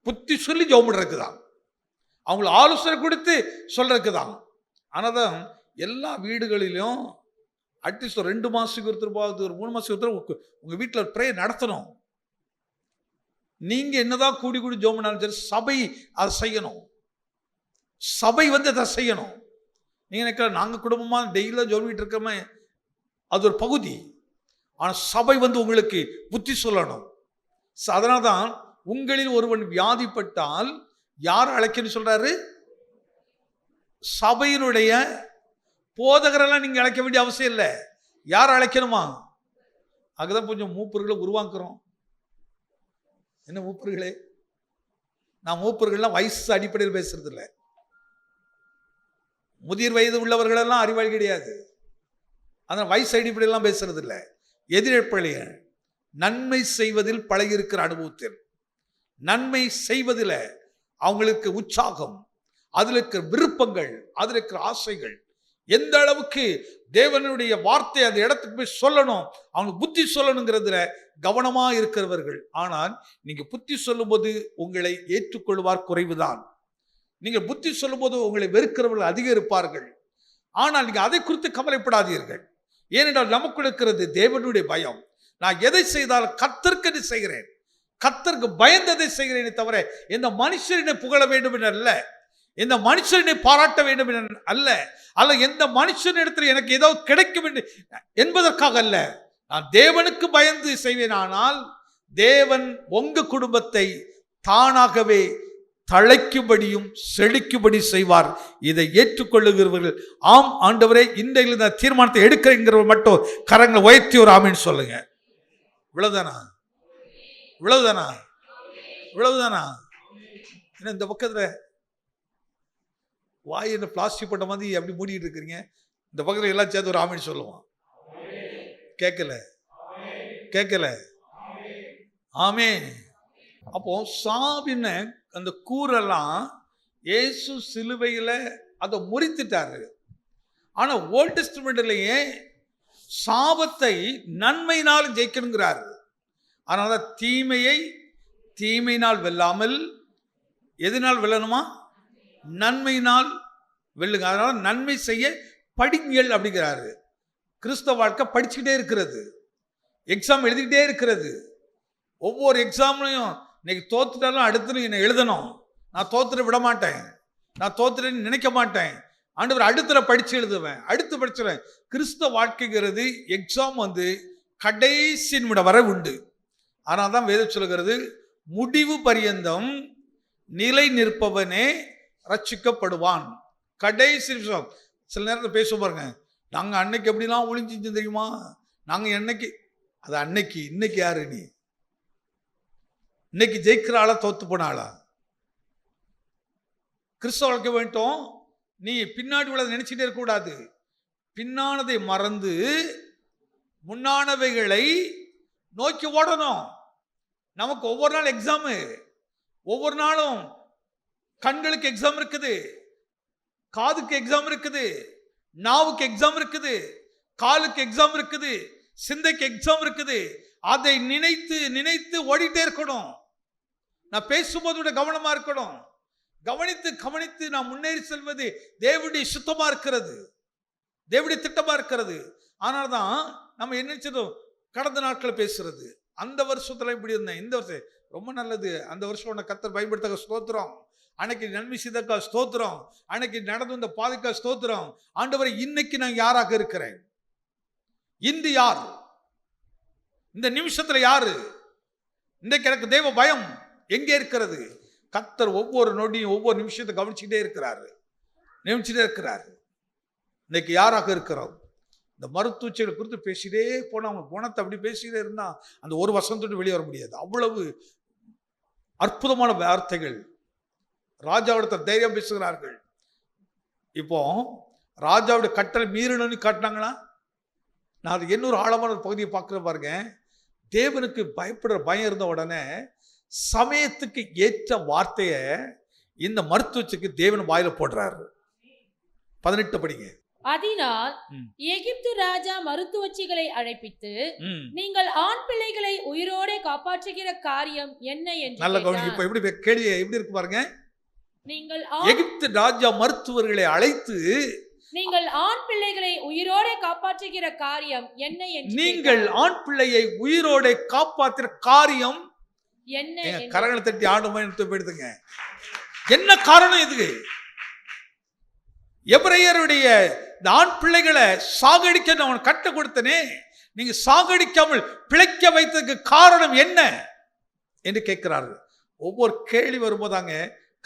புத்தி சொல்லி ஜெபம் பண்றதுக்கு தான். அவங்களுக்கு ஆலோசனை கொடுத்து சொல்றதுக்கு தான். ஆனால் தான் எல்லா வீடுகளிலும் அட்லீஸ்ட் ஒரு 2 மாதத்துக்கு ஒருத்தர், ஒரு 3 மாதத்துக்கு ஒருத்தர் உங்கள் வீட்டில் ப்ரேயர் நடத்தணும். நீங்கள் என்னதான் கூடி கூடி ஜெபம் பண்ணாலும் சரி, சபை அதை செய்யணும். சபை அதை செய்யணும். நீங்கள் நினைக்கிற நாங்கள் குடும்பமாக டெய்லியும் ஜெபிட்டு இருக்கோமே, அது ஒரு பகுதி. ஆனால் சபை உங்களுக்கு புத்தி சொல்லணும். அதனால தான் உங்களில் ஒருவன் வியாதிப்பட்டால் யார் அழைக்கணும்னு சொல்றாரு? சபையினுடைய போதகரெல்லாம் நீங்க அழைக்க வேண்டிய அவசியம் இல்லை. யார் அழைக்கணுமா? அதுதான் கொஞ்சம் மூப்பர்களை உருவாக்குறோம். என்ன மூப்பர்களே? நான் மூப்பர்கள்லாம் வயசு அடிப்படையில் பேசுறது இல்லை. முதிர் வயது உள்ளவர்களெல்லாம் அறிவாளி கிடையாது. அதனால் வயசு அடிப்படையெல்லாம் பேசுறது இல்லை. எதிர்ப்பழைய நன்மை செய்வதில் பழகி இருக்கிற அனுபவத்தில், நன்மை செய்வதில் அவங்களுக்கு உற்சாகம், அதில் இருக்கிற விருப்பங்கள், அதில் இருக்கிற ஆசைகள், எந்த அளவுக்கு தேவனுடைய வார்த்தை அந்த இடத்துக்கு போய் சொல்லணும், அவங்களுக்கு புத்தி சொல்லணுங்கிறதுல கவனமா இருக்கிறவர்கள். ஆனால் நீங்க புத்தி சொல்லும் போது உங்களை ஏற்றுக்கொள்வார் குறைவுதான். நீங்க புத்தி சொல்லும் போது உங்களை வெறுக்கிறவர்கள் அதிகம் இருப்பார்கள். ஆனால் நீங்க அதை குறித்து கவலைப்படாதீர்கள். ஏனென்றால் நமக்குள் இருக்கிறது தேவனுடைய பயம். நான் எதை செய்தாலும் கர்த்தருக்கு செய்கிறேன், கர்த்தருக்கு பயந்ததை செய்கிறேனே தவிர இந்த மனுஷரினை புகழ வேண்டும் என அல்ல, இந்த மனுஷனை பாராட்ட வேண்டும் என அல்ல, அல்ல எந்த மனுஷனிடத்தில் எனக்கு ஏதோ கிடைக்கும் என்பதற்காக அல்ல. நான் தேவனுக்கு பயந்து செய்வேன். ஆனால் தேவன் உங்க குடும்பத்தை தானாகவே தழைக்கும்படியும் செழிக்கும்படி செய்வார். இதை ஏற்றுக்கொள்ளுகிறவர்கள் ஆம் ஆண்டவரே இன்றையில் இந்த தீர்மானத்தை எடுக்கிறவங்க மட்டும் கரங்களை உயர்த்தி ஒரு ஆமீன் சொல்லுங்க. இவ்வளவுதானா? இவ்வளவுதானா? இவ்வளவுதானா? இந்த பக்கத்துல வாய் என்ன பிளாஸ்டிக் போட்ட மாதிரி அப்படி மூடிட்டு இருக்கிறீங்க. இந்த பக்கத்தில் எல்லாம் சேர்த்து ஒரு ஆமீன் சொல்லுவான். கேட்கல கேட்கல ஆமே. அப்போ சாவின அந்த கூரெல்லாம் இயேசு சிலுவையில் அதை முறித்துட்டாரு. ஆனா ஓல்ட் டெஸ்டமெண்ட்லயே சாபத்தை நன்மையினால் ஜெயிக்கணுங்கிறாரு. அதனால தீமையை தீமையினால் வெல்லாமல் எதனால் வெல்லணுமா? நன்மையினால் வெல்லுங்க. அதனால நன்மை செய்ய படிங்கள் அப்படிங்கிறாரு. கிறிஸ்தவ வாழ்க்கை படிச்சுக்கிட்டே இருக்கிறது, எக்ஸாம் எழுதிக்கிட்டே இருக்கிறது. ஒவ்வொரு எக்ஸாம்லையும் இன்னைக்கு தோத்துட்டாலும் அடுத்து என்னை எழுதணும், நான் தோத்துட விட மாட்டேன், நான் தோத்துட்டேன்னு நினைக்க மாட்டேன், ஆண்டவர் அடுத்துல படிச்சு எழுதுவேன், அடுத்து படிச்சுவேன். கிறிஸ்தவ வாழ்க்கைங்கிறது எக்ஸாம் கடைசி நிமிடம் வரை உண்டு. ஆனால் தான் வேதம் சொல்லுகிறது, முடிவு பரியந்தம் நிலை நிற்பவனே ரட்சிக்கப்படுவான். கடைசி நிமிஷம் சில நேரத்தில் பேச பாருங்க, நாங்கள் அன்னைக்கு எப்படிலாம் ஒளிஞ்சிச்சு தெரியுமா, நாங்கள் என்னைக்கு அது அன்னைக்கு. இன்னைக்கு யாரு நீ? இன்னைக்கு ஜெயிக்கிற ஆளா தோத்து போன ஆளா? கிறிஸ்தவ வாழ்க்கை வேண்டும். நீ பின்னாடி உள்ளதை நினைச்சிட்டே இருக்கக்கூடாது. பின்னானதை மறந்து முன்னானவைகளை நோக்கி ஓடணும். நமக்கு ஒவ்வொரு நாள் எக்ஸாமு, ஒவ்வொரு நாளும் கண்களுக்கு எக்ஸாம் இருக்குது, காதுக்கு எக்ஸாம் இருக்குது, நாவுக்கு எக்ஸாம் இருக்குது, காலுக்கு எக்ஸாம் இருக்குது, சிந்தைக்கு எக்ஸாம் இருக்குது. அதை நினைத்து நினைத்து ஓடிட்டே இருக்கணும். நான் பேசும்போது கவனமா இருக்கணும். கவனித்து கவனித்து நான் முன்னேறி செல்வது தேவனுடைய சுத்தமா இருக்கிறது, தேவனுடைய திட்டமா இருக்கிறது. ஆனால் தான் நம்ம என்ன செய்தோம், கடந்த நாட்களை பேசுறது, அந்த வருஷத்துல இப்படி இருந்தேன், இந்த வருஷம் ரொம்ப நல்லது, அந்த வருஷம் உன்னை கர்த்தர் பயன்படுத்த ஸ்தோத்திரம், அன்னைக்கு நன்மை செய்தக்கா ஸ்தோத்திரம், அன்னைக்கு நடந்து வந்த பாதைக்கா ஸ்தோத்திரம். ஆண்டவரை இன்னைக்கு நான் யாராக இருக்கிறேன், இன்று யார், இந்த நிமிஷத்துல யாரு, இன்றைக்கு எனக்கு தேவ பயம் எங்கே இருக்கிறது? கர்த்தர் ஒவ்வொரு நொடியும் ஒவ்வொரு நிமிஷத்தை கவனிச்சுட்டே இருக்கிறாரு, நியமிச்சுட்டே இருக்கிறாரு. இன்னைக்கு யாராக இருக்கிறோம்? இந்த மருத்துவச்சிகளை குறித்து பேசிட்டே போனா, அவங்க குணத்தை அப்படி பேசிட்டே இருந்தா அந்த ஒரு வசனத்தோடு வெளியே வர முடியாது. அவ்வளவு அற்புதமான வார்த்தைகள். ராஜாவோட தைரியம் பேசுகிறார்கள். இப்போ ராஜாவுடைய கட்டளை மீறணும்னு காட்டினாங்களா? நான் அது இன்னொரு ஆழமான பகுதியை பார்க்குற பாருங்க. தேவனுக்கு பயப்படுற பயம் இருந்த உடனே சமயத்துக்கு ஏற்ற வார்த்தையை இந்த மருத்துவச்சிக்கு தேவன் வாயில போடுறாரு. 18 படிங்க. அதனால் எகிப்து ராஜா மருத்துவச்சிகளை அழைப்பித்து, நீங்கள் ஆண் பிள்ளைகளை உயிரோட காப்பாற்றுகிற காரியம் என்ன என்று நல்ல கவனி. இப்ப எப்படி கேள்வி எப்படி இருக்கு பாருங்க. நீங்கள் எகிப்து ராஜா மருத்துவர்களை அழைத்து, நீங்கள் ஆண் பிள்ளைகளை உயிரோட காப்பாற்றுகிற காரியம் என்ன என்று நீங்கள் ஆண் பிள்ளையை உயிரோட காப்பாற்றுற காரியம் என்ன என்று கரங்களை தட்டி ஆண்டு போயிடுதுங்க. என்ன காரணம் இதுக்கு? எபிரேயருடைய ஆண் பிள்ளைகளை சாகடிக்க அவன் கட்ட கொடுத்தனே, நீங்க சாகடிக்காமல் பிழைக்க வைத்ததுக்கு காரணம் என்ன என்று கேட்கிறார்கள். ஒவ்வொரு கேள்வி வரும்போதாங்க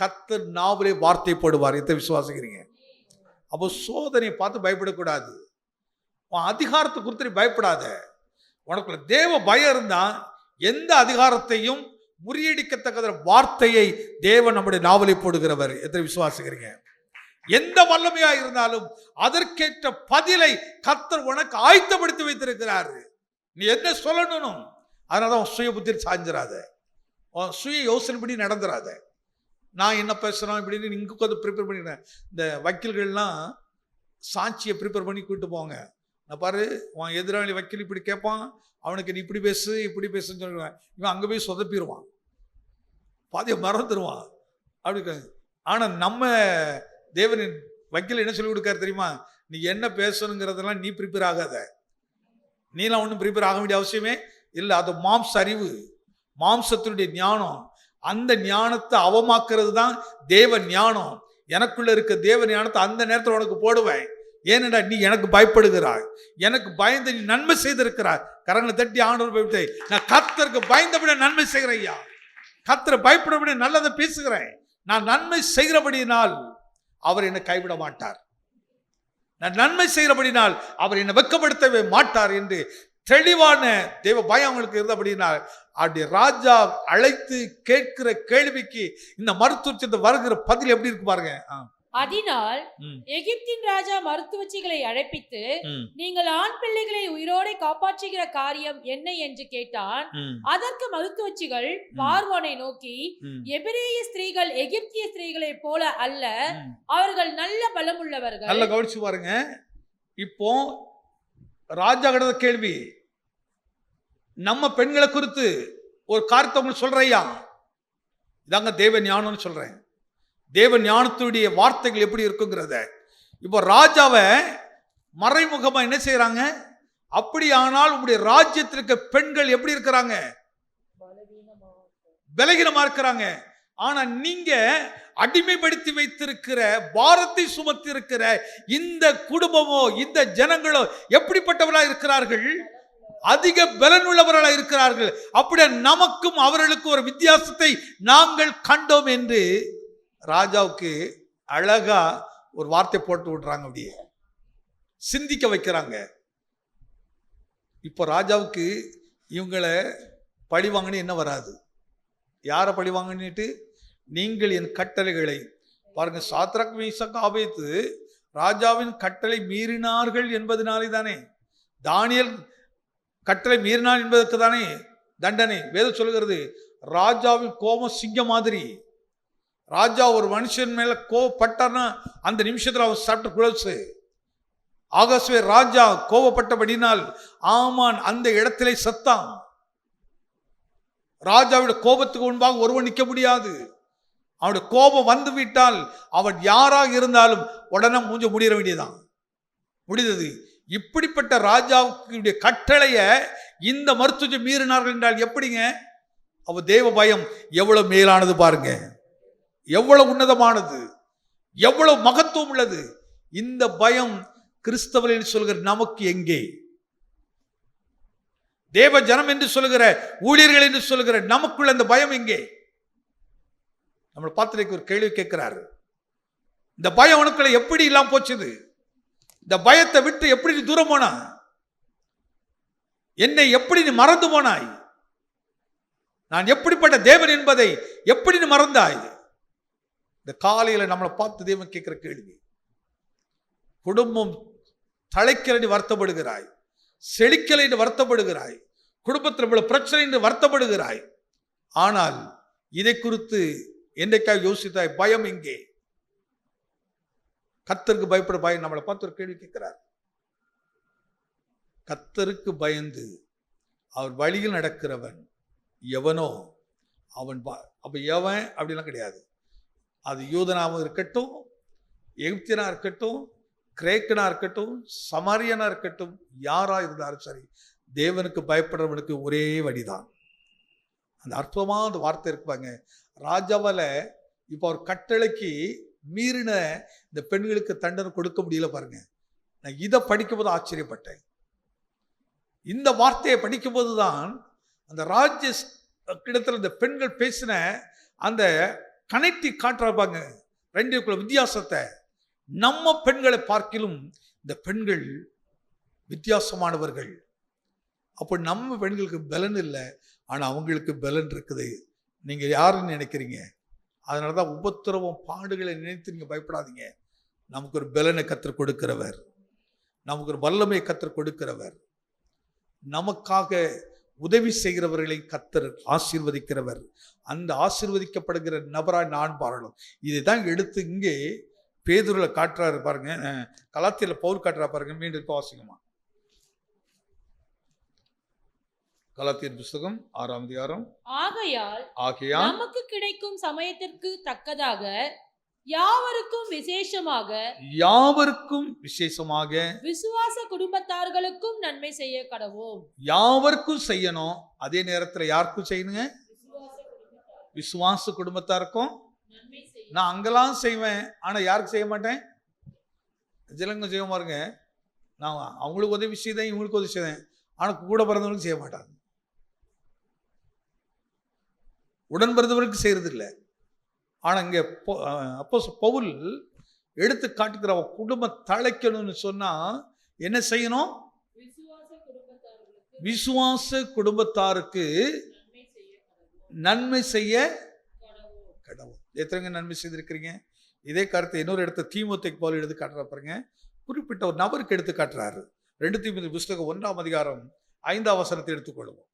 கர்த்தர் நாவலே வார்த்தை போடுவார். எதை விசுவாசிக்கிறீங்க? அப்போ சோதனையை பார்த்து பயப்படக்கூடாது. உன் அதிகாரத்தை குறித்து பயப்படாத. உனக்குள்ள தேவ பயம் இருந்தா எந்த அதிகாரத்தையும் முறியடிக்கத்தக்க வார்த்தையை தேவன் நம்முடைய நாவலை போடுகிறவர். எத்தனை விசுவாசிக்கிறீங்க? எந்த வல்லமையா இருந்தாலும் அதற்கேற்ற பதிலை கர்த்தர் உனக்கு ஆயத்தப்படுத்தி வைத்திருக்கிறார். நீ என்ன சொல்லணும்? அதனாலதான் சுய புத்தி சாஞ்சிராத, சுய யோசனைப்படி நடந்துராத. நான் என்ன பேசுறேன் இப்படின்னு இங்க உட்காந்து ப்ரிப்பேர் பண்ணிக்கிறேன். இந்த வக்கீல்கள்லாம் சாட்சியை ப்ரிப்பேர் பண்ணி கூப்பிட்டு போவாங்க. நான் பாரு, உன் எதிராளி வக்கீல் இப்படி கேட்பான், அவனுக்கு நீ இப்படி பேசு இப்படி பேசுன்னு சொல்லுவேன். இவன் அங்கே போய் சொதப்பிடுவான், பாதியை மறந்துடுவான். அப்படி. ஆனால் நம்ம தேவனின் வக்கீல் என்ன சொல்லி கொடுக்காரு தெரியுமா? நீ என்ன பேசணுங்கிறதெல்லாம் நீ ப்ரிப்பேர் ஆகாத. நீலாம் ஒன்றும் ப்ரிப்பேர் ஆக வேண்டிய அவசியமே இல்லை. அது மாம்ச அறிவு, மாம்சத்தினுடைய ஞானம். அந்த ஞானத்தை அவமாக்குறது தான் தேவ ஞானம். எனக்குள்ள இருக்க தேவ ஞானத்தை அந்த நேரத்தில் உனக்கு போடுவேன். ஏனென்றா நீ எனக்கு பயப்படுகிறாய், எனக்கு பயந்து நீ நன்மை செய்திருக்கிறாய். கரங்களை தட்டி ஆண்டவர் போய்விட்டு, நான் கர்த்தருக்கு பயந்தபடி நன்மை செய்கிறேன் ஐயா, கர்த்தரை பயப்படபடி நல்லதை பேசுகிறேன். நான் நன்மை செய்கிறபடியினால் அவர் என்னை கைவிட மாட்டார். நான் நன்மை செய்கிறபடினால் அவர் என்னை வெட்கப்படுத்தவே மாட்டார் என்று தெளிவான தேவ பயம் அவங்களுக்கு இருந்தபடினால் அப்படி ராஜா அழைத்து கேட்கிற கேள்விக்கு இந்த மருத்துவ வருகிற பதில் எப்படி இருக்கு பாருங்க. அதனால் எகிப்தின் ராஜா மருத்துவச்சிகளை அழைப்பித்து, நீங்கள் ஆண் பிள்ளைகளை உயிரோட காப்பாற்றுகிற காரியம் என்ன என்று கேட்டான். அதற்கு மருத்துவச்சிகள் பார்வோனை நோக்கி, எபிரேய ஸ்திரீகள் எகிப்திய ஸ்திரீகளை போல அல்ல, அவர்கள் நல்ல பலமுள்ளவர்கள். நல்ல கவனிச்சு பாருங்க. இப்போ ராஜா கிட்ட கேள்வி, நம்ம பெண்களை குறித்து ஒரு காரியத்தை உங்களுக்கு சொல்றையா, இதாங்க தேவ ஞானம்னு சொல்றேன். தேவ ஞானத்துடைய வார்த்தைகள் எப்படி இருக்குங்கிறத இப்போ ராஜாவை மறைமுகமா என்ன செய்யறாங்க? அப்படியானால் உங்களுடைய ராஜ்யத்தில் இருக்க பெண்கள் எப்படி இருக்கிறாங்க? பலகீனமா இருக்கிறாங்க. ஆனா நீங்க அடிமைப்படுத்தி வைத்திருக்கிற பாரத்தை சுமத்தி இருக்கிற இந்த குடும்பமோ இந்த ஜனங்களோ எப்படிப்பட்டவர்களா இருக்கிறார்கள்? அதிக பலனுள்ளவர்களா இருக்கிறார்கள். அப்படியே நமக்கும் அவர்களுக்கு ஒரு வித்தியாசத்தை நாங்கள் கண்டோம் என்று ராஜாவுக்கு அழகா ஒரு வார்த்தை போட்டு விடுறாங்க. அப்படியே சிந்திக்க வைக்கிறாங்க. இப்போ ராஜாவுக்கு இவங்களை பழி வாங்கினு என்ன வராது. யாரை பழி வாங்கிட்டு? நீங்கள் என் கட்டளைகளை பாருங்க. சாத்ராக் மேஷாக் ஆபேத்து ராஜாவின் கட்டளை மீறினார்கள் என்பதனாலே தானே, தானியேல் கட்டளை மீறினான் என்பதற்கு தானே தண்டனை. வேதம் சொல்லுகிறது, ராஜாவின் கோபம் சிங்கம் மாதிரி. ராஜா ஒரு மனுஷன் மேல கோபப்பட்டார்னா அந்த நிமிஷத்துல அவன் சாப்பிட்டு குளோசு. ஆகாசவே ராஜா கோபப்பட்டபடினால் ஆமான் அந்த இடத்திலே சத்தான். ராஜாவுடைய கோபத்துக்கு முன்பாக ஒருவன் நிற்க முடியாது. அவனுடைய கோபம் வந்து விட்டால் அவன் யாராக இருந்தாலும் உடனே மூஞ்ச முடிய வேண்டியதான். முடிந்தது. இப்படிப்பட்ட ராஜாவுடைய கட்டளைய இந்த மருத்துவ மீறினார்கள் என்றால் எப்படிங்க? அவ தேவ பயம் எவ்வளவு மேலானது பாருங்க, எவ்வளவு உன்னதமானது, எவ்வளவு மகத்துவம் உள்ளது. இந்த பயம் கிறிஸ்தவர் என்று சொல்கிற நமக்கு எங்கே? தேவ ஜனம் என்று சொல்கிற ஊழியர்கள் என்று சொல்கிற நமக்குள்ள அந்த பயம் எங்கே? நம்மளை பார்த்து ஒரு கேள்வி கேட்கிறாரு. இந்த பயம் உனக்குள்ள எப்படி இல்லாம போச்சுது? இந்த பயத்தை விட்டு எப்படி நீ தூரம் போனா? என்னை எப்படி நீ மறந்து போனாய்? நான் எப்படிப்பட்ட தேவன் என்பதை எப்படி நீ மறந்தாய்? இந்த காலையில நம்மளை பார்த்து தேவன் கேட்கிற கேள்வி. குடும்பம் தழைக்கலை என்று வருத்தப்படுகிறாய், செழிக்கலை என்று வருத்தப்படுகிறாய், குடும்பத்தில் இவ்வளவு பிரச்சனை என்று வருத்தப்படுகிறாய். ஆனால் இதை குறித்து என்றைக்காக யோசித்தாய்? பயம் எங்கே? கர்த்தருக்கு பயப்பட பயம். நம்மளை பார்த்து ஒரு கேள்வி கேட்கிறார். கர்த்தருக்கு பயந்து அவர் வழியில் நடக்கிறவன் எவனோ அவன். அப்ப எவன் அப்படிலாம் கிடையாது. அது யூதனாகவும் இருக்கட்டும், எகிப்தியனா இருக்கட்டும், கிரேக்கனா இருக்கட்டும், சமாரியனா இருக்கட்டும், யாரா இருந்தாலும் சரி, தேவனுக்கு பயப்படுறவனுக்கு ஒரே வழிதான். அந்த அற்புதமான அந்த வார்த்தை இருப்பாங்க. ராஜாவால இப்போ அவர் கட்டளைக்கு மீறின இந்த பெண்களுக்கு தண்டனை கொடுக்க முடியல பாருங்க. நான் இதை படிக்கும்போது ஆச்சரியப்பட்டேன். இந்த வார்த்தையை படிக்கும்போது தான் அந்த ராஜ்ய கிடத்துல இந்த பெண்கள் பேசின அந்த கனெக்டி காட்டுறாங்க ரெண்டுக்குள்ள வித்தியாசத்தை. நம்ம பெண்களை பார்க்கிலும் இந்த பெண்கள் வித்தியாசமானவர்கள். அப்போ நம்ம பெண்களுக்கு பலன் இல்லை, ஆனால் அவங்களுக்கு பலன் இருக்குது. நீங்கள் யாருன்னு நினைக்கிறீங்க? அதனால தான் உபத்திரவம் பாடுகளை நினைத்து நீங்கள் பயப்படாதீங்க. நமக்கு ஒரு பலனை கற்றுக் கொடுக்கிறவர், நமக்கு ஒரு வல்லமை கற்றுக் கொடுக்கிறவர், நமக்காக உதவி செய்கிறவர்களை கர்த்தர் ஆசீர்வதிக்கிறவர். அந்த ஆசீர்வதிக்கப்படுகிற நபராய் நான் பாரணும். இதை தான் எடுத்து இங்கே பேதுருல காட்டுறாரு பாருங்க. கலாத்தியல பவுல் காட்டுறா பாருங்க. மீண்டும் வாசிக்குமா கலாத்தியர் புத்தகம் 6ஆம் அதிகாரம். ஆகையால் நமக்கு கிடைக்கும் சமயத்திற்கு தக்கதாக யாவருக்கும் விசேஷமாக விசுவாச குடும்பத்தார்களுக்கும் நன்மை செய்ய கடவோம். யாவருக்கும் செய்யணும். அதே நேரத்தில் யாருக்கும் செய்யணுங்க? விசுவாச குடும்பத்தாருக்கும். நான் அங்கெல்லாம் செய்வேன், ஆனா யாருக்கு செய்ய மாட்டேன்? ஜனங்க செய்ய பாருங்க. நான் அவங்களுக்கு உதவி செய்தேன், இவங்களுக்கு உதவி செய்தேன், ஆனா கூட பிறந்தவங்களுக்கு செய்ய மாட்டாங்க. உடன் பிறந்தவருக்கு செய்யறது இல்லை. ஆனா இங்க அப்போஸ்தலன் பவுல் எடுத்து காட்டுகிற குடும்ப தழைக்கணும்னு சொன்னா என்ன செய்யணும்? விசுவாச குடும்பத்தாருக்கு நன்மை செய்ய கடவுள். எத்தனை நன்மை செய்திருக்கிறீங்க? இதே கருத்தை இன்னொரு இடத்த தீமோத்தேயுக்கு பவுல் எடுத்து காட்டுற பாருங்க. குறிப்பிட்ட ஒரு நபருக்கு எடுத்து காட்டுறாரு. 2 தீமோத்தேயு புத்தகம் 1ஆம் அதிகாரம் 5ஆம் வசனத்தை எடுத்துக்கொள்வோம்.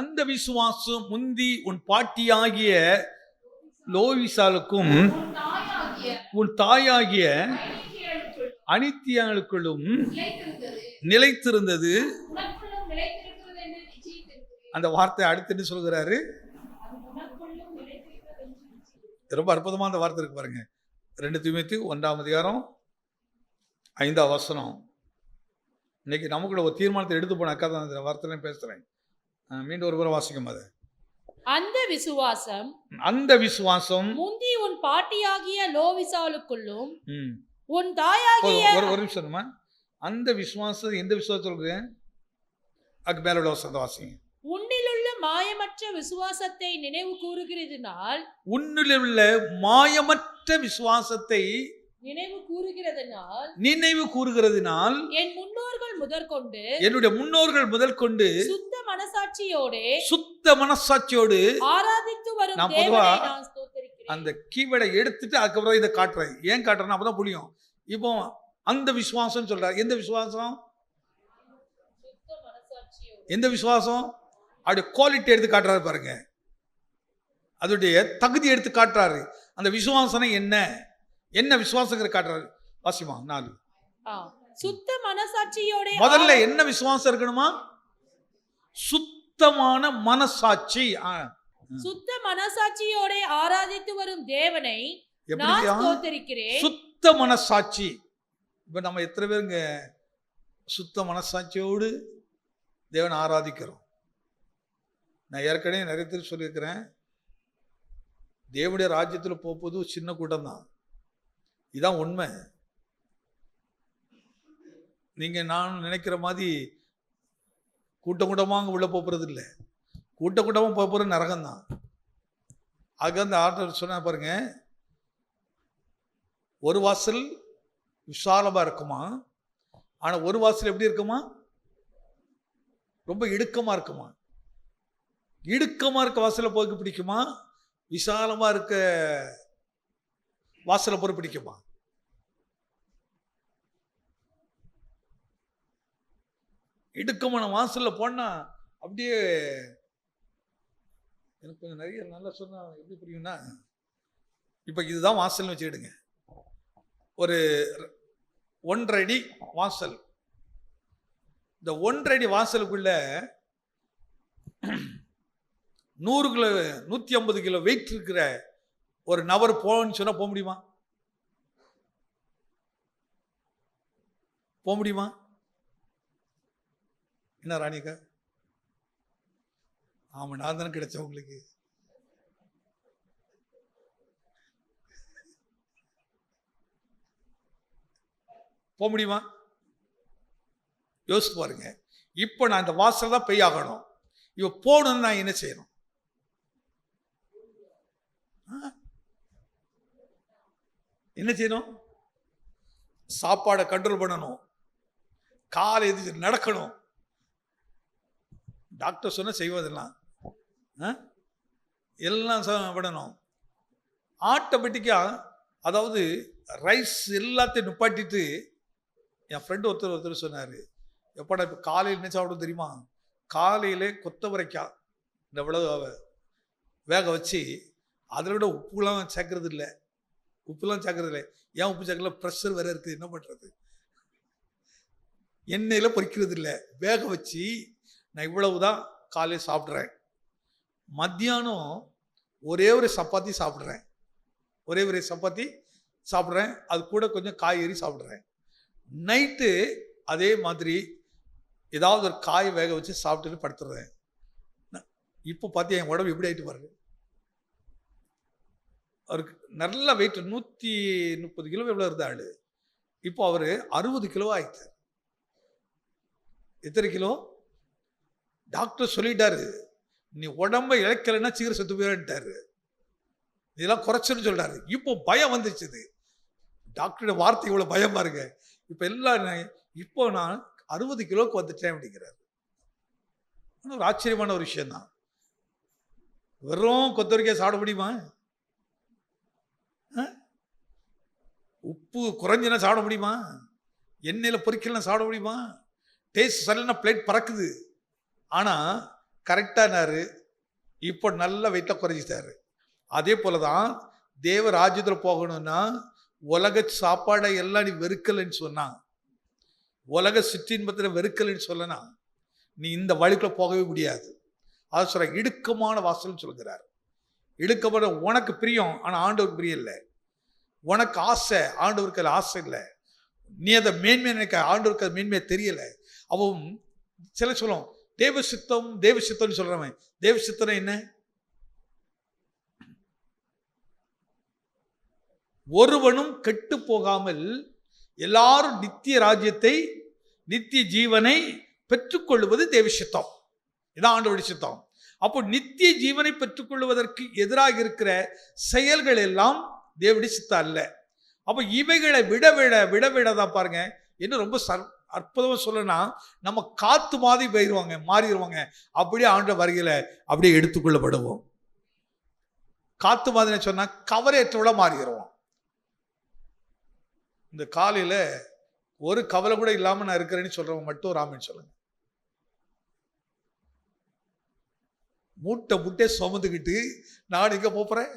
அந்த விசுவாசம் முந்தி உன் பாட்டியாகிய லோவிசாலுக்கும் உன் தாயாகிய அனித்தியாளுக்குள்ளும் நிலைத்திருந்தது. அந்த வார்த்தை அடுத்து சொல்கிறாரு. ரொம்ப அற்புதமான வார்த்தை இருக்கு பாருங்க. 2 தீமோத்தேயு 1ஆம் அதிகாரம் 5ஆம் வசனம். இன்னைக்கு நமக்குள்ள ஒரு தீர்மானத்தை எடுத்து போன அக்கா தான் இந்த வார்த்தையில பேசுறேன். மீண்டும் ஒரு முறை வாசிக்கும். அது அந்த விசுவாசம் முந்தி உன் பாட்டியாகிய லோவிசாலுக்குள்ளும் உன் தாயாகிய ஒரு நிமிஷம். அந்த விசுவாசம் எந்த விசுவாசம் சொல்றது? அதுக்கு மேல உள்ள வசனத்தை வாசிங்க. உன்னிலுள்ள மாயமற்ற விசுவாசத்தை நினைவு கூறுகிறதினால், உன்னிலுள்ள மாயமற்ற விசுவாசத்தை நினைவு கூறுகிறதினால் என் முன்னோர்கள் முதற்கொண்டு என்னுடைய முன்னோர்கள் முதற்கொண்டு சுத்த மனசாட்சியோடு ஆராதித்து வரும் தேவனை நான் ஸ்தோத்திரிக்கிறேன். அந்த கீவேர்டை எடுத்துட்டு அதுக்கப்புறம் இதை காட்டுறேன். ஏன் காட்டுறேன்னா அப்பதான் புரியும். இப்போ அந்த விசுவாசம் சொல்றாரு. எந்த விசுவாசம்? எந்த விசுவாசம்? அவருடைய குவாலிட்டி எடுத்து காட்டுறாரு பாருங்க. அதோடைய தகுதி எடுத்து காட்டுறாரு. அந்த விசுவாசனை என்ன விசுவாசங்கிற காட்டுறாரு. வாசிமா 4. சுத்த மனசாட்சியோட முதல்ல என்ன விசுவாசம் இருக்கணுமா? சுத்தமான மனசாட்சி. சுத்த மனசாட்சியோட ஆராதித்து வரும் தேவனை நான் ஸ்தோத்திரிக்கிறேன். சுத்த மனசாட்சி. இப்ப நம்ம எத்தனை பேருங்க சுத்த மனசாட்சியோடு தேவனை ஆராதிக்கிறோம்? நான் ஏற்கனவே நிறைய பேர் சொல்லியிருக்கிறேன். தேவனுடைய ராஜ்யத்தில் போகும்போது சின்ன கூட்டம் தான். இதான் உண்மை. நீங்க நான் நினைக்கிற மாதிரி கூட்டமாக உள்ள போறது இல்லை. கூட்டமாக போகிற நரகம் தான். ஆக அந்த ஆர்டர் சொன்ன பாருங்க. ஒரு வாசல் விசாலமா இருக்குமா, ஆனா ஒரு வாசல் எப்படி இருக்குமா? ரொம்ப இடுக்கமா இருக்குமா? இடுக்கமா இருக்க வாசல போக பிடிக்குமா? விசாலமா இருக்க வாசல போற பிடிக்குமா? இடுக்கமான வாசல்ல போனா அப்படியே எனக்கு கொஞ்சம் நிறைய நல்லா சொன்னா எப்படி புரியும்னா, இப்ப இதுதான் வாசல்னு வச்சுக்கிடுங்க. ஒரு 1.5 அடி வாசல். இந்த 1.5 அடி வாசலுக்குள்ள 100 கிலோ 150 கிலோ வெயிட் இருக்கிற ஒரு நபர் போன்னு சொன்னா போக முடியுமா? போக முடியுமா? என்ன ராணிக்கா? ஆமா, நான் தானே கிடைச்சேன் உங்களுக்கு. போக முடியுமா? யோசித்து பாருங்க. இப்போ நான் இந்த வாசல் தான் போய் ஆகணும். இவ போகணும்னு நான் என்ன செய்யணும்? என்ன செய்யணும்? சாப்பாடை கண்ட்ரோல் பண்ணணும், காலை எதிர்த்து நடக்கணும். டாக்டர் சொன்ன செய்வதெல்லாம் எல்லாம் விடணும். ஆட்டோமேட்டிக்கா, அதாவது ரைஸ் எல்லாத்தையும் நிப்பாட்டிட்டு, என் ஃப்ரெண்டு ஒருத்தர் சொன்னார், எப்படா இப்போ காலையில் என்ன சாப்பிடும் தெரியுமா? காலையிலே கொத்தவரைக்காய் இந்த இவ்வளவு வேக வச்சு அதில் விட உப்புலாம் சேர்க்கறது இல்லை. ஏன் உப்பு சேர்க்கல? ப்ரெஷர் வேற இருக்குது, என்ன பண்ணுறது? எண்ணெயில் பொரிக்கிறது இல்லை, வேக வச்சு நான் இவ்வளவுதான் காலையில் சாப்பிட்றேன். மத்தியானம் ஒரே ஒரு சப்பாத்தி சாப்பிட்றேன், அது கூட கொஞ்சம் காய்கறி சாப்பிட்றேன். நைட்டு அதே மாதிரி ஏதாவது ஒரு காய் வேக வச்சு சாப்பிட்டுட்டு படுத்துடுறேன். இப்போ பார்த்தியா என் உடம்பு எப்படி ஆகிட்டு பாருங்க. அவருக்கு நல்ல வெயிட் 130 கிலோ எவ்வளோ இருந்த ஆள், இப்போ அவர் 60 கிலோ ஆயிட்டார். எத்தனை கிலோ? டாக்டர் சொல்லிட்டாரு, நீ உடம்ப இழைக்கலைன்னா சீக்கிரம் செத்து போயிட்டாரு, இதெல்லாம் குறைச்சுன்னு சொல்றாரு. இப்போ பயம் வந்துச்சு. டாக்டரோட வார்த்தை இவ்வளோ பயம் பாருங்க. இப்போ நான் 60 கிலோக்கு வந்துட்டேன் அப்படிங்கிறார். ஒரு ஆச்சரியமான ஒரு விஷயம் தான். வெறும் கொத்தவரைக்காய் சாப்பிட முடியுமா? உப்பு குறைஞ்சினா சாப்பிட முடியுமா? எண்ணெயில் பொரிக்கலாம் சாப்பிட முடியுமா? டேஸ்ட் சரியில்லைன்னா பிளேட் பறக்குது. ஆனால் கரெக்டானாரு, இப்போ நல்ல வெயிட்டில் குறைஞ்சிட்டாரு. அதே போல தான் தேவ ராஜ்யத்தில் போகணும்னா உலக சாப்பாடை எல்லாம் நீ வெறுக்கலைன்னு சொன்னா, உலக சிற்றின்பத்தில் வெறுக்கலைன்னு சொல்லனா, நீ இந்த வழிக்குள்ள போகவே முடியாது. அது சொல்ற இடுக்கமான வாசல்னு சொல்கிறார். இடுக்கமான, உனக்கு பிரியம் ஆனால் ஆண்டவருக்கு பிரியம் இல்லை. உனக்கு ஆசை, ஆண்டவருக்கு அதில் ஆசை இல்லை. நீ அதை மேன்மையை நினைக்க, ஆண்டவருக்கு அது மேன்மையை தெரியலை. அவன் சில சொல்லும் தேவசித்தம்னு சொல்றவன். தேவசித்தம் என்ன? ஒருவனும் கெட்டு போகாமல் எல்லாரும் நித்திய ராஜ்யத்தை, நித்திய ஜீவனை பெற்றுக்கொள்வது தேவசித்தம். இதான் ஆண்டவருடைய சித்தம். அப்போ நித்திய ஜீவனை பெற்றுக்கொள்வதற்கு எதிராக இருக்கிற செயல்கள் எல்லாம் தேவனுடைய சித்தம் அல்ல. அப்போ இவைகளை விட தான் பாருங்க. இன்னும் ரொம்ப அற்புதமா சொல்லனா, நம்ம காத்து மாதிரி மாறிடுவாங்க. அப்படியே ஆண்ட வருகையில அப்படியே எடுத்துக்கொள்ளப்படுவோம். காத்து மாதிரி சொன்னா கவலையற்றோட மாறிடுவோம். இந்த காலையில ஒரு கவலை கூட இல்லாம நான் இருக்கிறேன்னு சொல்றவங்க மட்டும் ராமன் சொல்லுங்க. மூட்டை சுமந்துக்கிட்டு நான் இங்க போறேன்,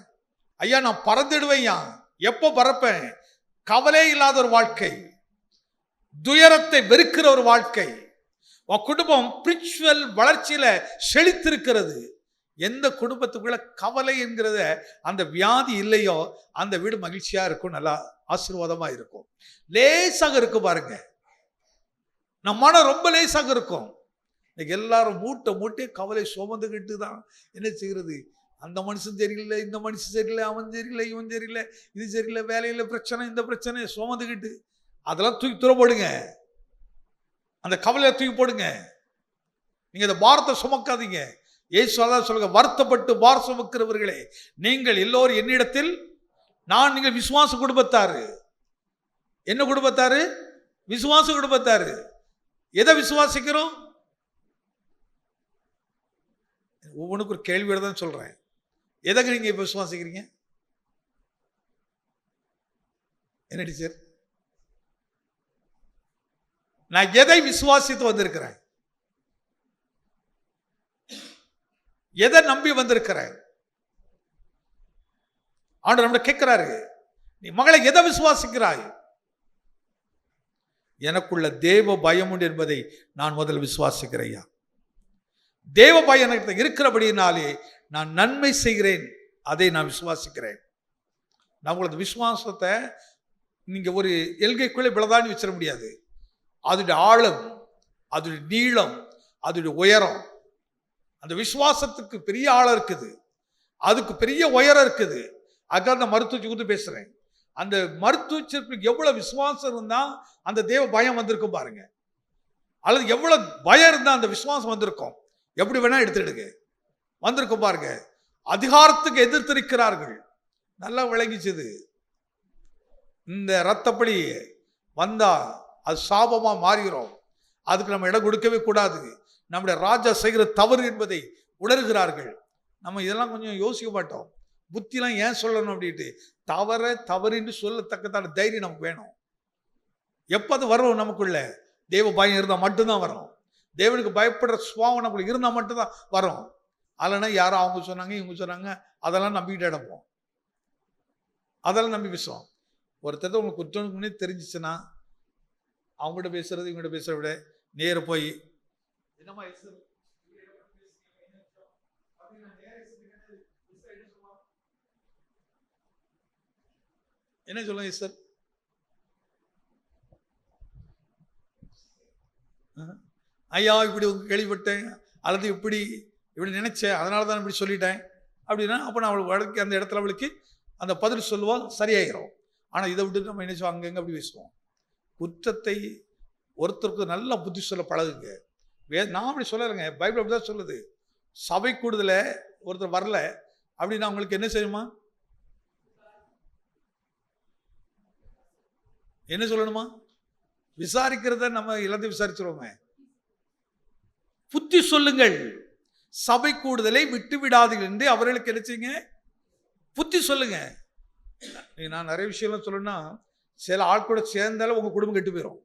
ஐயா நான் பறந்துடுவேன். எப்போ பறப்பேன்? கவலை இல்லாத ஒரு வாழ்க்கை, துயரத்தை வெறுக்கிற ஒரு வாழ்க்கை. உன் குடும்பம் ஸ்பிரிச்சுவல் வளர்ச்சியில செழித்திருக்கிறது. எந்த குடும்பத்துக்குள்ள கவலை என்கிறத அந்த வியாதி இல்லையோ அந்த வீடு மகிழ்ச்சியா இருக்கும், நல்லா ஆசீர்வாதமா இருக்கும், லேசாக இருக்கும். பாருங்க, நம்ம மனம் ரொம்ப லேசாக இருக்கும். இன்னைக்கு எல்லாரும் மூட்டை கவலை சுமந்துக்கிட்டு தான் என்ன செய்கிறது? அந்த மனுஷன் சரியில்லை, இந்த மனுஷன் சரியில்லை, அவன் சரியில்லை, இவன் சரியில்லை, இது சரியில்லை, வேலையில் பிரச்சனை, இந்த பிரச்சனை சுமந்துக்கிட்டு அதெல்லாம் தூக்கி துற போடுங்க. அந்த கவலையை தூக்கி போடுங்க. நீங்க இந்த பாரத்தை சுமக்காதீங்க. இயேசு அதான் சொல்லுங்க, வருத்தப்பட்டு பாரம் சுமக்கிறவர்களே நீங்கள் எல்லோரும் என்னிடத்தில் நான். நீங்கள் விசுவாச குடும்பத்தாரு. என்ன குடும்பத்தாரு? விசுவாச குடும்பத்தாரு. எதை விசுவாசிக்கிறோம்? ஒவ்வொன்றுக்கு ஒரு கேள்வியோட தான் சொல்றேன். எதை நீங்க இப்ப விசுவாசிக்கிறீங்க? என்ன டீச்சர்? நான் எதை விசுவாசித்து வந்திருக்கிறேன்? எதை நம்பி வந்திருக்கிறேன்? ஆண்டவர் நம்மள கேட்கிறாரு, நீ மகளை எதை விசுவாசிக்கிறாய்? எனக்குள்ள தேவ பயம் உண்டு என்பதை நான் முதல் விசுவாசிக்கிறேன். தேவ பயம் இருக்கிறபடினாலே நான் நன்மை செய்கிறேன், அதை நான் விசுவாசிக்கிறேன். நான் உங்களது விசுவாசத்தை நீங்க ஒரு எல்கைக்குள்ளே இவ்வளவுதான் வச்சிட முடியாது. அதோடைய ஆழம், அதோடைய நீளம், அதோடைய உயரம், அந்த விசுவாசத்துக்கு பெரிய ஆழம் இருக்குது, அதுக்கு பெரிய உயரம் இருக்குது. அதுக்காக அந்த மருத்துவச்சி குறித்து பேசுறேன். அந்த மருத்துவச்சிற்கு எவ்வளவு விசுவாசம் இருந்தா அந்த தேவ பயம் வந்திருக்கும் பாருங்க, அல்லது எவ்வளவு பயம் இருந்தா அந்த விசுவாசம் வந்திருக்கும், எப்படி வேணா எடுத்துடுங்க, வந்திருக்கும் பாருங்க. அதிகாரத்துக்கு எதிர்த்திருக்கிறார்கள். நல்லா விளங்கிச்சது. இந்த ரத்தப்படி வந்தா அது சாபமா மாறுகிறோம். அதுக்கு நம்ம இடம் கொடுக்கவே கூடாது. நம்முடைய ராஜா செய்கிற தவறு என்பதை உணர்கிறார்கள். நம்ம இதெல்லாம் கொஞ்சம் யோசிக்க மாட்டோம். புத்திலாம் ஏன் சொல்லணும் அப்படின்ட்டு, தவறுன்னு சொல்லத்தக்கதான தைரியம் நமக்கு வேணும். எப்போ அது வரும் நமக்குள்ள? தேவ பயம் இருந்தால் மட்டும்தான் வரும். தேவனுக்கு பயப்படுற சுவாவம் நமக்குள்ள இருந்தால் மட்டும்தான் வரும். அல்லனா யாரும் அவங்க சொன்னாங்க இவங்க சொன்னாங்க அதெல்லாம் நம்பிக்கிட்டு இடப்போம். அதெல்லாம் நம்பி பேசுவோம். ஒருத்தர் உங்களுக்கு குற்றம் முன்னே தெரிஞ்சிச்சுன்னா அவங்ககிட்ட பேசுறது இவங்ககிட்ட பேசுறத விட நேர போய் என்னமா என்ன சொல்லுங்க சார், ஐயா இப்படி கேள்விப்பட்டேன், அல்லது இப்படி நினைச்சேன், அதனால தான் இப்படி சொல்லிட்டேன் அப்படின்னா, அப்போ நான் அவளுக்கு வழக்கு அந்த இடத்துல அவளுக்கு அந்த பதில் சொல்லுவாள், சரியாயிரும். ஆனால் இதை விட்டு நம்ம நினைச்சோம் அங்கங்க அப்படி பேசுவோம். குற்றத்தை ஒருத்தருக்கு நல்ல புத்தி சொல்ல பழகுங்க. நான் அப்படி சொல்லலைங்க, பைபிள் அப்படி தான் சொல்லுது. சபை கூடுதல ஒருத்தர் வரல அப்படின்னா அவங்களுக்கு என்ன செய்யணுமா, என்ன சொல்லணுமா? விசாரிக்கிறத நம்ம எல்லாத்தையும் விசாரிச்சிருவோமே. புத்தி சொல்லுங்கள், சபை கூடுதலை விட்டு விடாதீர்கள் என்று அவர்களுக்கு என்ன செய்யுங்க, புத்தி சொல்லுங்க. நான் நிறைய விஷயம்லாம் சொல்லணும்னா, சில ஆள் கூட சேர்ந்தாலும் உங்க குடும்பம் கெட்டு போயிடும்.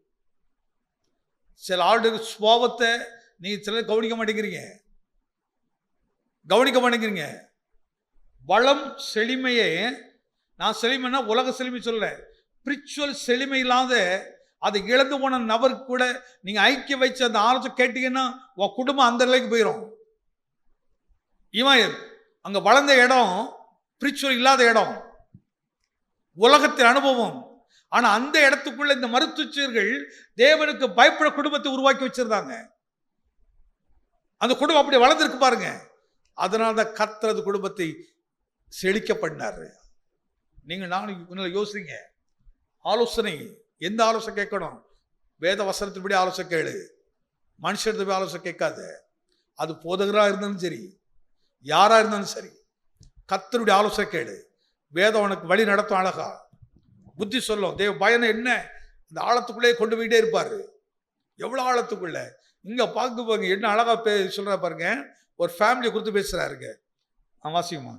சில ஆளுடைய சுபாவத்தை நீங்க சிலர் கவனிக்க மாட்டேங்கிறீங்க. வளம் செழுமையே, நான் செழுமைன்னா உலக செழுமை சொல்ல, ஸ்பிரிச்சுவல் செழுமை இல்லாத அதை இழந்து போன நபருக்கு கூட நீங்க ஐக்கிய வச்சு அந்த ஆலோசனை கேட்டீங்கன்னா உன் குடும்பம் அந்த நிலைக்கு போயிடும். இவன் அங்க வளர்ந்த இடம் ஸ்பிரிச்சுவல் இல்லாத இடம், உலகத்தின் அனுபவம். ஆனா அந்த இடத்துக்குள்ள இந்த மருத்துவர்கள் தேவனுக்கு பயப்பட குடும்பத்தை உருவாக்கி வச்சிருந்தாங்க. அந்த குடும்பம் அப்படி வளர்ந்துருக்கு பாருங்க. அதனால்தான் கர்த்தர் குடும்பத்தை செழிக்க பண்ணாரு. நீங்க நானும் யோசிங்க, ஆலோசனை எந்த ஆலோசனை கேட்கணும்? வேத வசனத்தின்படி ஆலோசனை கேளு, மனுஷன் ஆலோசனை கேட்காது. அது போதகராக இருந்தாலும் சரி, யாரா இருந்தாலும் சரி, கர்த்தருடைய ஆலோசனை கேளு. வேதம் உனக்கு வழி நடத்தும், அழகா புத்தி சொல்லும். தேவ பயம் என்ன, இந்த ஆழத்துக்குள்ளே கொண்டு போயிட்டே இருப்பாரு. எவ்வளவு ஆழத்துக்குள்ள இங்க பார்க்க பாருங்க, என்ன அழகா சொல்ற பாருங்க. ஒரு ஃபேமிலியை குறித்து பேசுறாருங்க. வாசிக்குமா?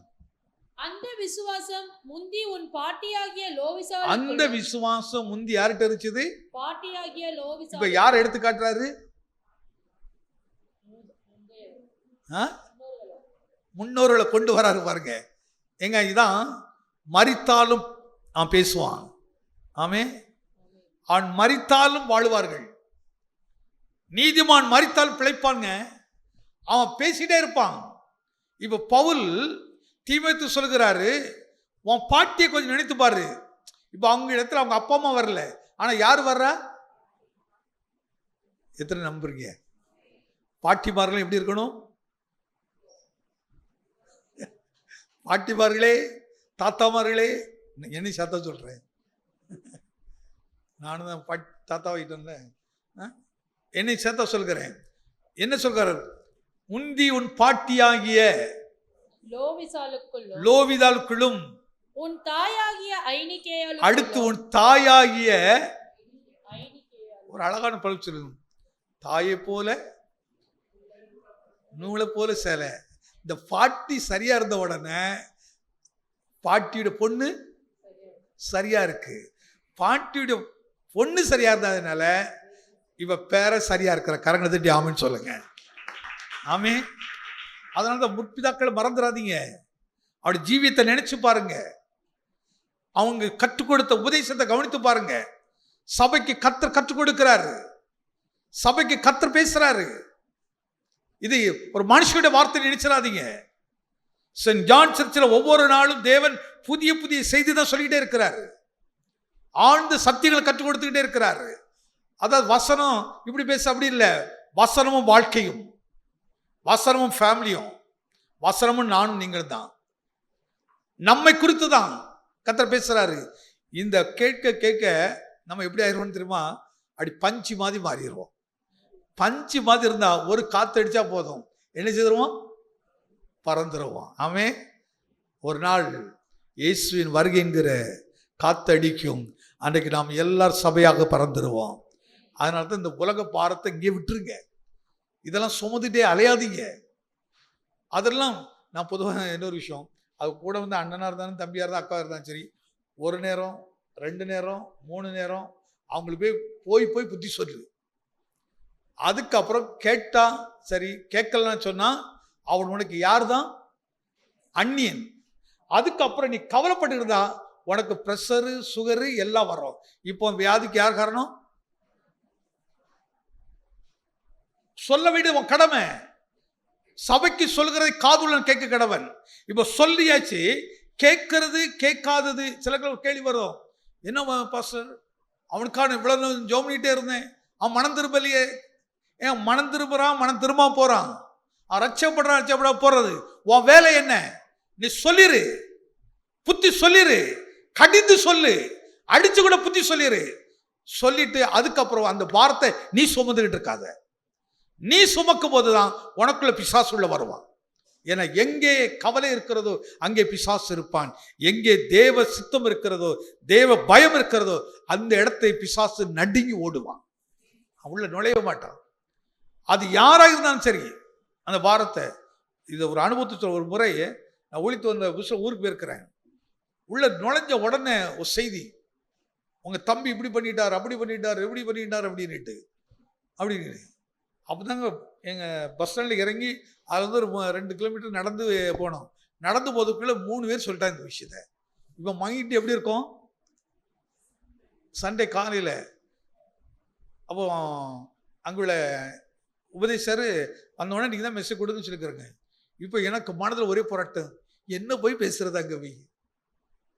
அந்த விசுவாசம் முந்தி உன் பாட்டியாகிய லோவிசால், அந்த விசுவாசம் முந்தி யார்கிட்ட இருந்துச்சு? பாட்டியாகிய லோவிசால். இப்ப யார் எடுத்து காட்டுறாரு? முன்னோர்களை கொண்டு வராரு பாருங்க. எங்க இதான் மரித்தாலும் அவன் பேசுவான். ஆமே, அவன் மரித்தாலும் வாழுவார்கள். நீதிமான் மரித்தால் பிழைப்பாங்க. அவன் பேசிட்டே இருப்பான். இப்ப பவுல் தீமோத்தேயுக்கு சொல்லுகிறாரு, உன் பாட்டியை கொஞ்சம் நினைத்து பாரு. இப்ப அவங்க இடத்துல அவங்க அப்பா அம்மா வரல, ஆனா யாரு வர்றா? எத்தனை நம்புறீங்க? பாட்டிமார்கள் எப்படி இருக்கணும்? பாட்டிமார்களே, தாத்தாமார்களே, என்ன சாத்தா சொல்றேன், நானும் தான் தாத்தா வைட்டு வந்தேன். என்னை சேர்த்தா சொல்கிறேன். என்ன சொல்கிறார்? முந்தி உன் பாட்டியாகிய லோவிதாளுக்குள்ளும், உன் தாயாகிய ஐனிகேயாளுக்கும், அடுத்து உன் தாயாகிய, ஒரு அழகான பழம் சொல்லணும், தாயை போல நூலை போல சேலை. இந்த பாட்டி சரியா இருந்த உடனே பாட்டியோட பொண்ணு சரியா இருக்கு. பாட்டியோட பொண்ணு சரியா இருந்ததுனால இவ பேர சரியா இருக்கிற. கரங்களை தட்டி ஆமின்னு சொல்லுங்க. ஆமே. அதனாலதான் முற்பிதாக்களை மறந்துடாதீங்க. அவருடைய ஜீவியத்தை நினைச்சு பாருங்க. அவங்க கற்றுக் கொடுத்த உபதேசத்தை கவனித்து பாருங்க. சபைக்கு கர்த்தர் கற்றுக் கொடுக்கிறாரு, சபைக்கு கர்த்தர் பேசுறாரு. இது ஒரு மனுஷனுடைய வார்த்தை நினைச்சிடாதீங்க. சென்ட் ஜான் சர்ச்சில் ஒவ்வொரு நாளும் தேவன் புதிய புதிய செய்தி தான் சொல்லிக்கிட்டே இருக்கிறாரு. ஆழ்ந்த சத்தியங்களை கற்றுக் கொடுத்துக்கிட்டே இருக்கிறாரு. அதாவது வசனம் இப்படி பேச அப்படி இல்லை. வசனமும் வாழ்க்கையும், வசனமும் ஃபேமிலியும், வசனமும் நானும் நீங்கள் தான், நம்மை குறித்து தான் கர்த்தர் பேசுறாரு. இந்த கேட்க கேட்க நம்ம எப்படி ஆயிடுவோம் தெரியுமா? அப்படி பஞ்சு மாதிரி மாறிடுவோம். பஞ்சு மாதிரி இருந்தா ஒரு காத்து அடிச்சா போதும், என்ன செய்திருவோம்? பறந்துருவோம். ஆமே. ஒரு நாள் இயேசுவின் வருகைங்கிற காத்தடிக்கும், அன்றைக்கு நாம் எல்லாரும் சபையாக பறந்துருவோம். அதனால தான் இந்த உலக பாரத்தை இங்கே விட்டுருங்க. இதெல்லாம் சுமந்துட்டே அலையாதீங்க. அதெல்லாம் நான் பொதுவாக இன்னொரு விஷயம், அது கூட வந்து அண்ணனாக இருந்தாலும் தம்பியாக இருந்தால் அக்கா இருந்தாலும் சரி, ஒரு நேரம் 2 நேரம் 3 நேரம் அவங்களுக்கு போய் போய் புத்தி சொல்லு. அதுக்கப்புறம் கேட்டா சரி, கேட்கலன்னு சொன்னா அவன் உனக்கு யார் தான்? அந்நியன். அதுக்கப்புறம் நீ கவலைப்பட்டு இருந்தா உனக்கு பிரஷரு சுகரு எல்லாம் வரும். இப்போ வியாதிக்கு யார் காரணம்? சொல்ல வேண்டியது உன் கடமை. சபைக்கு சொல்கிறதை காதுடன் கேட்க கடவன். இப்ப சொல்லியாச்சு, கேட்கறது கேட்காதது. சில கேள்வி வரும், என்ன பாஸ்டர் அவனுக்கான இவ்வளவு ஜெபம் பண்ணிட்டே இருந்தேன், அவன் மனம் திரும்பலையே. ஏன் மனம் திரும்புறான்? மனம் திரும்ப போறான். அவன் ரட்சப்படுறான், ரட்சப்பட போறது. உன் வேலை என்ன? நீ சொல்லிரு, புத்தி சொல்லிரு, கடிந்து சொல்லு, அடிச்சு கூட புத்தி சொல்லிரு. சொல்லிட்டு அதுக்கப்புறம் அந்த வார்த்தை நீ சுமந்துகிட்டு இருக்காத. நீ சுமக்கும் போதுதான் உனக்குள்ள பிசாசு உள்ள வருவான். ஏன்னா எங்கே கவலை இருக்கிறதோ அங்கே பிசாசு இருப்பான். எங்கே தேவ சித்தம் இருக்கிறதோ, தேவ பயம் இருக்கிறதோ, அந்த இடத்தை பிசாசு நடுங்கி ஓடுவான். உள்ள நுழைய மாட்டான். அது யாராக இருந்தாலும் சரி. அந்த வாரத்தை இது ஒரு அனுபவத்தை ஒரு முறை நான் ஒழித்து வந்த ஊருக்கு போயிருக்கிறேன். உள்ள நுழைஞ்ச உடனே ஒரு செய்தி, உங்க தம்பி இப்படி பண்ணிட்டார், அப்படி பண்ணிட்டார், எப்படி பண்ணிட்டார் அப்படின்னுட்டு அப்படின்னு. அப்போதாங்க எங்கள் பஸ் ஸ்டாண்டில் இறங்கி அது வந்து ஒரு 2 கிலோமீட்டர் நடந்து போனோம். நடந்து போதுக்குள்ளே 3 பேர் சொல்லிட்டாங்க இந்த விஷயத்தை. இப்போ மைண்ட் எப்படி இருக்கும்? சண்டே காலையில் அப்போ அங்குள்ள உபதேசர் வந்தோடனே நீங்கள் தான் மெசேஜ் கொடுக்குன்னு சொல்லிக்கிறேங்க. இப்போ எனக்கு மனதில் ஒரே போராட்டம், என்ன போய் பேசுறது? அங்கே போய்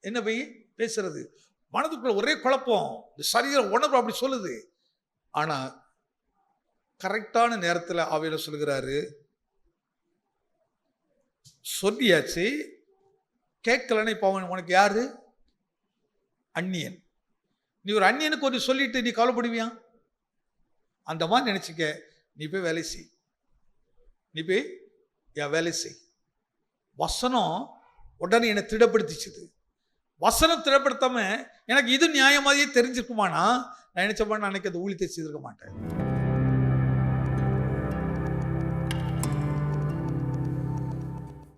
என்ன போய் பேசுறது? மனதுக்குள்ள ஒரே குழப்பம். சரீர உணர்வு அப்படி சொல்லுது. ஆனால் கரெக்டான நேரத்தில் ஆவியில சொல்கிறாரு, சொல்லியாச்சு, கேட்கலன்னு இப்போ அவன் உனக்கு யாரு? அந்நியன். நீ ஒரு அந்நியனுக்கு ஒரு சொல்லிட்டு நீ கவலைப்படுவியா? அந்த மாதிரி நினைச்சுக்க. நீ போய் வேலை செய், நீ போய் என் வேலை செய். வசனம் உடனே என்னை திடப்படுத்திச்சுது. வசனம் திடப்படுத்தாம எனக்கு இது நியாயமாதிரியே தெரிஞ்சிருக்குமானா நான் நினைச்ச அன்னைக்கு அந்த ஊழியத்தை செய்திருக்க மாட்டேன்.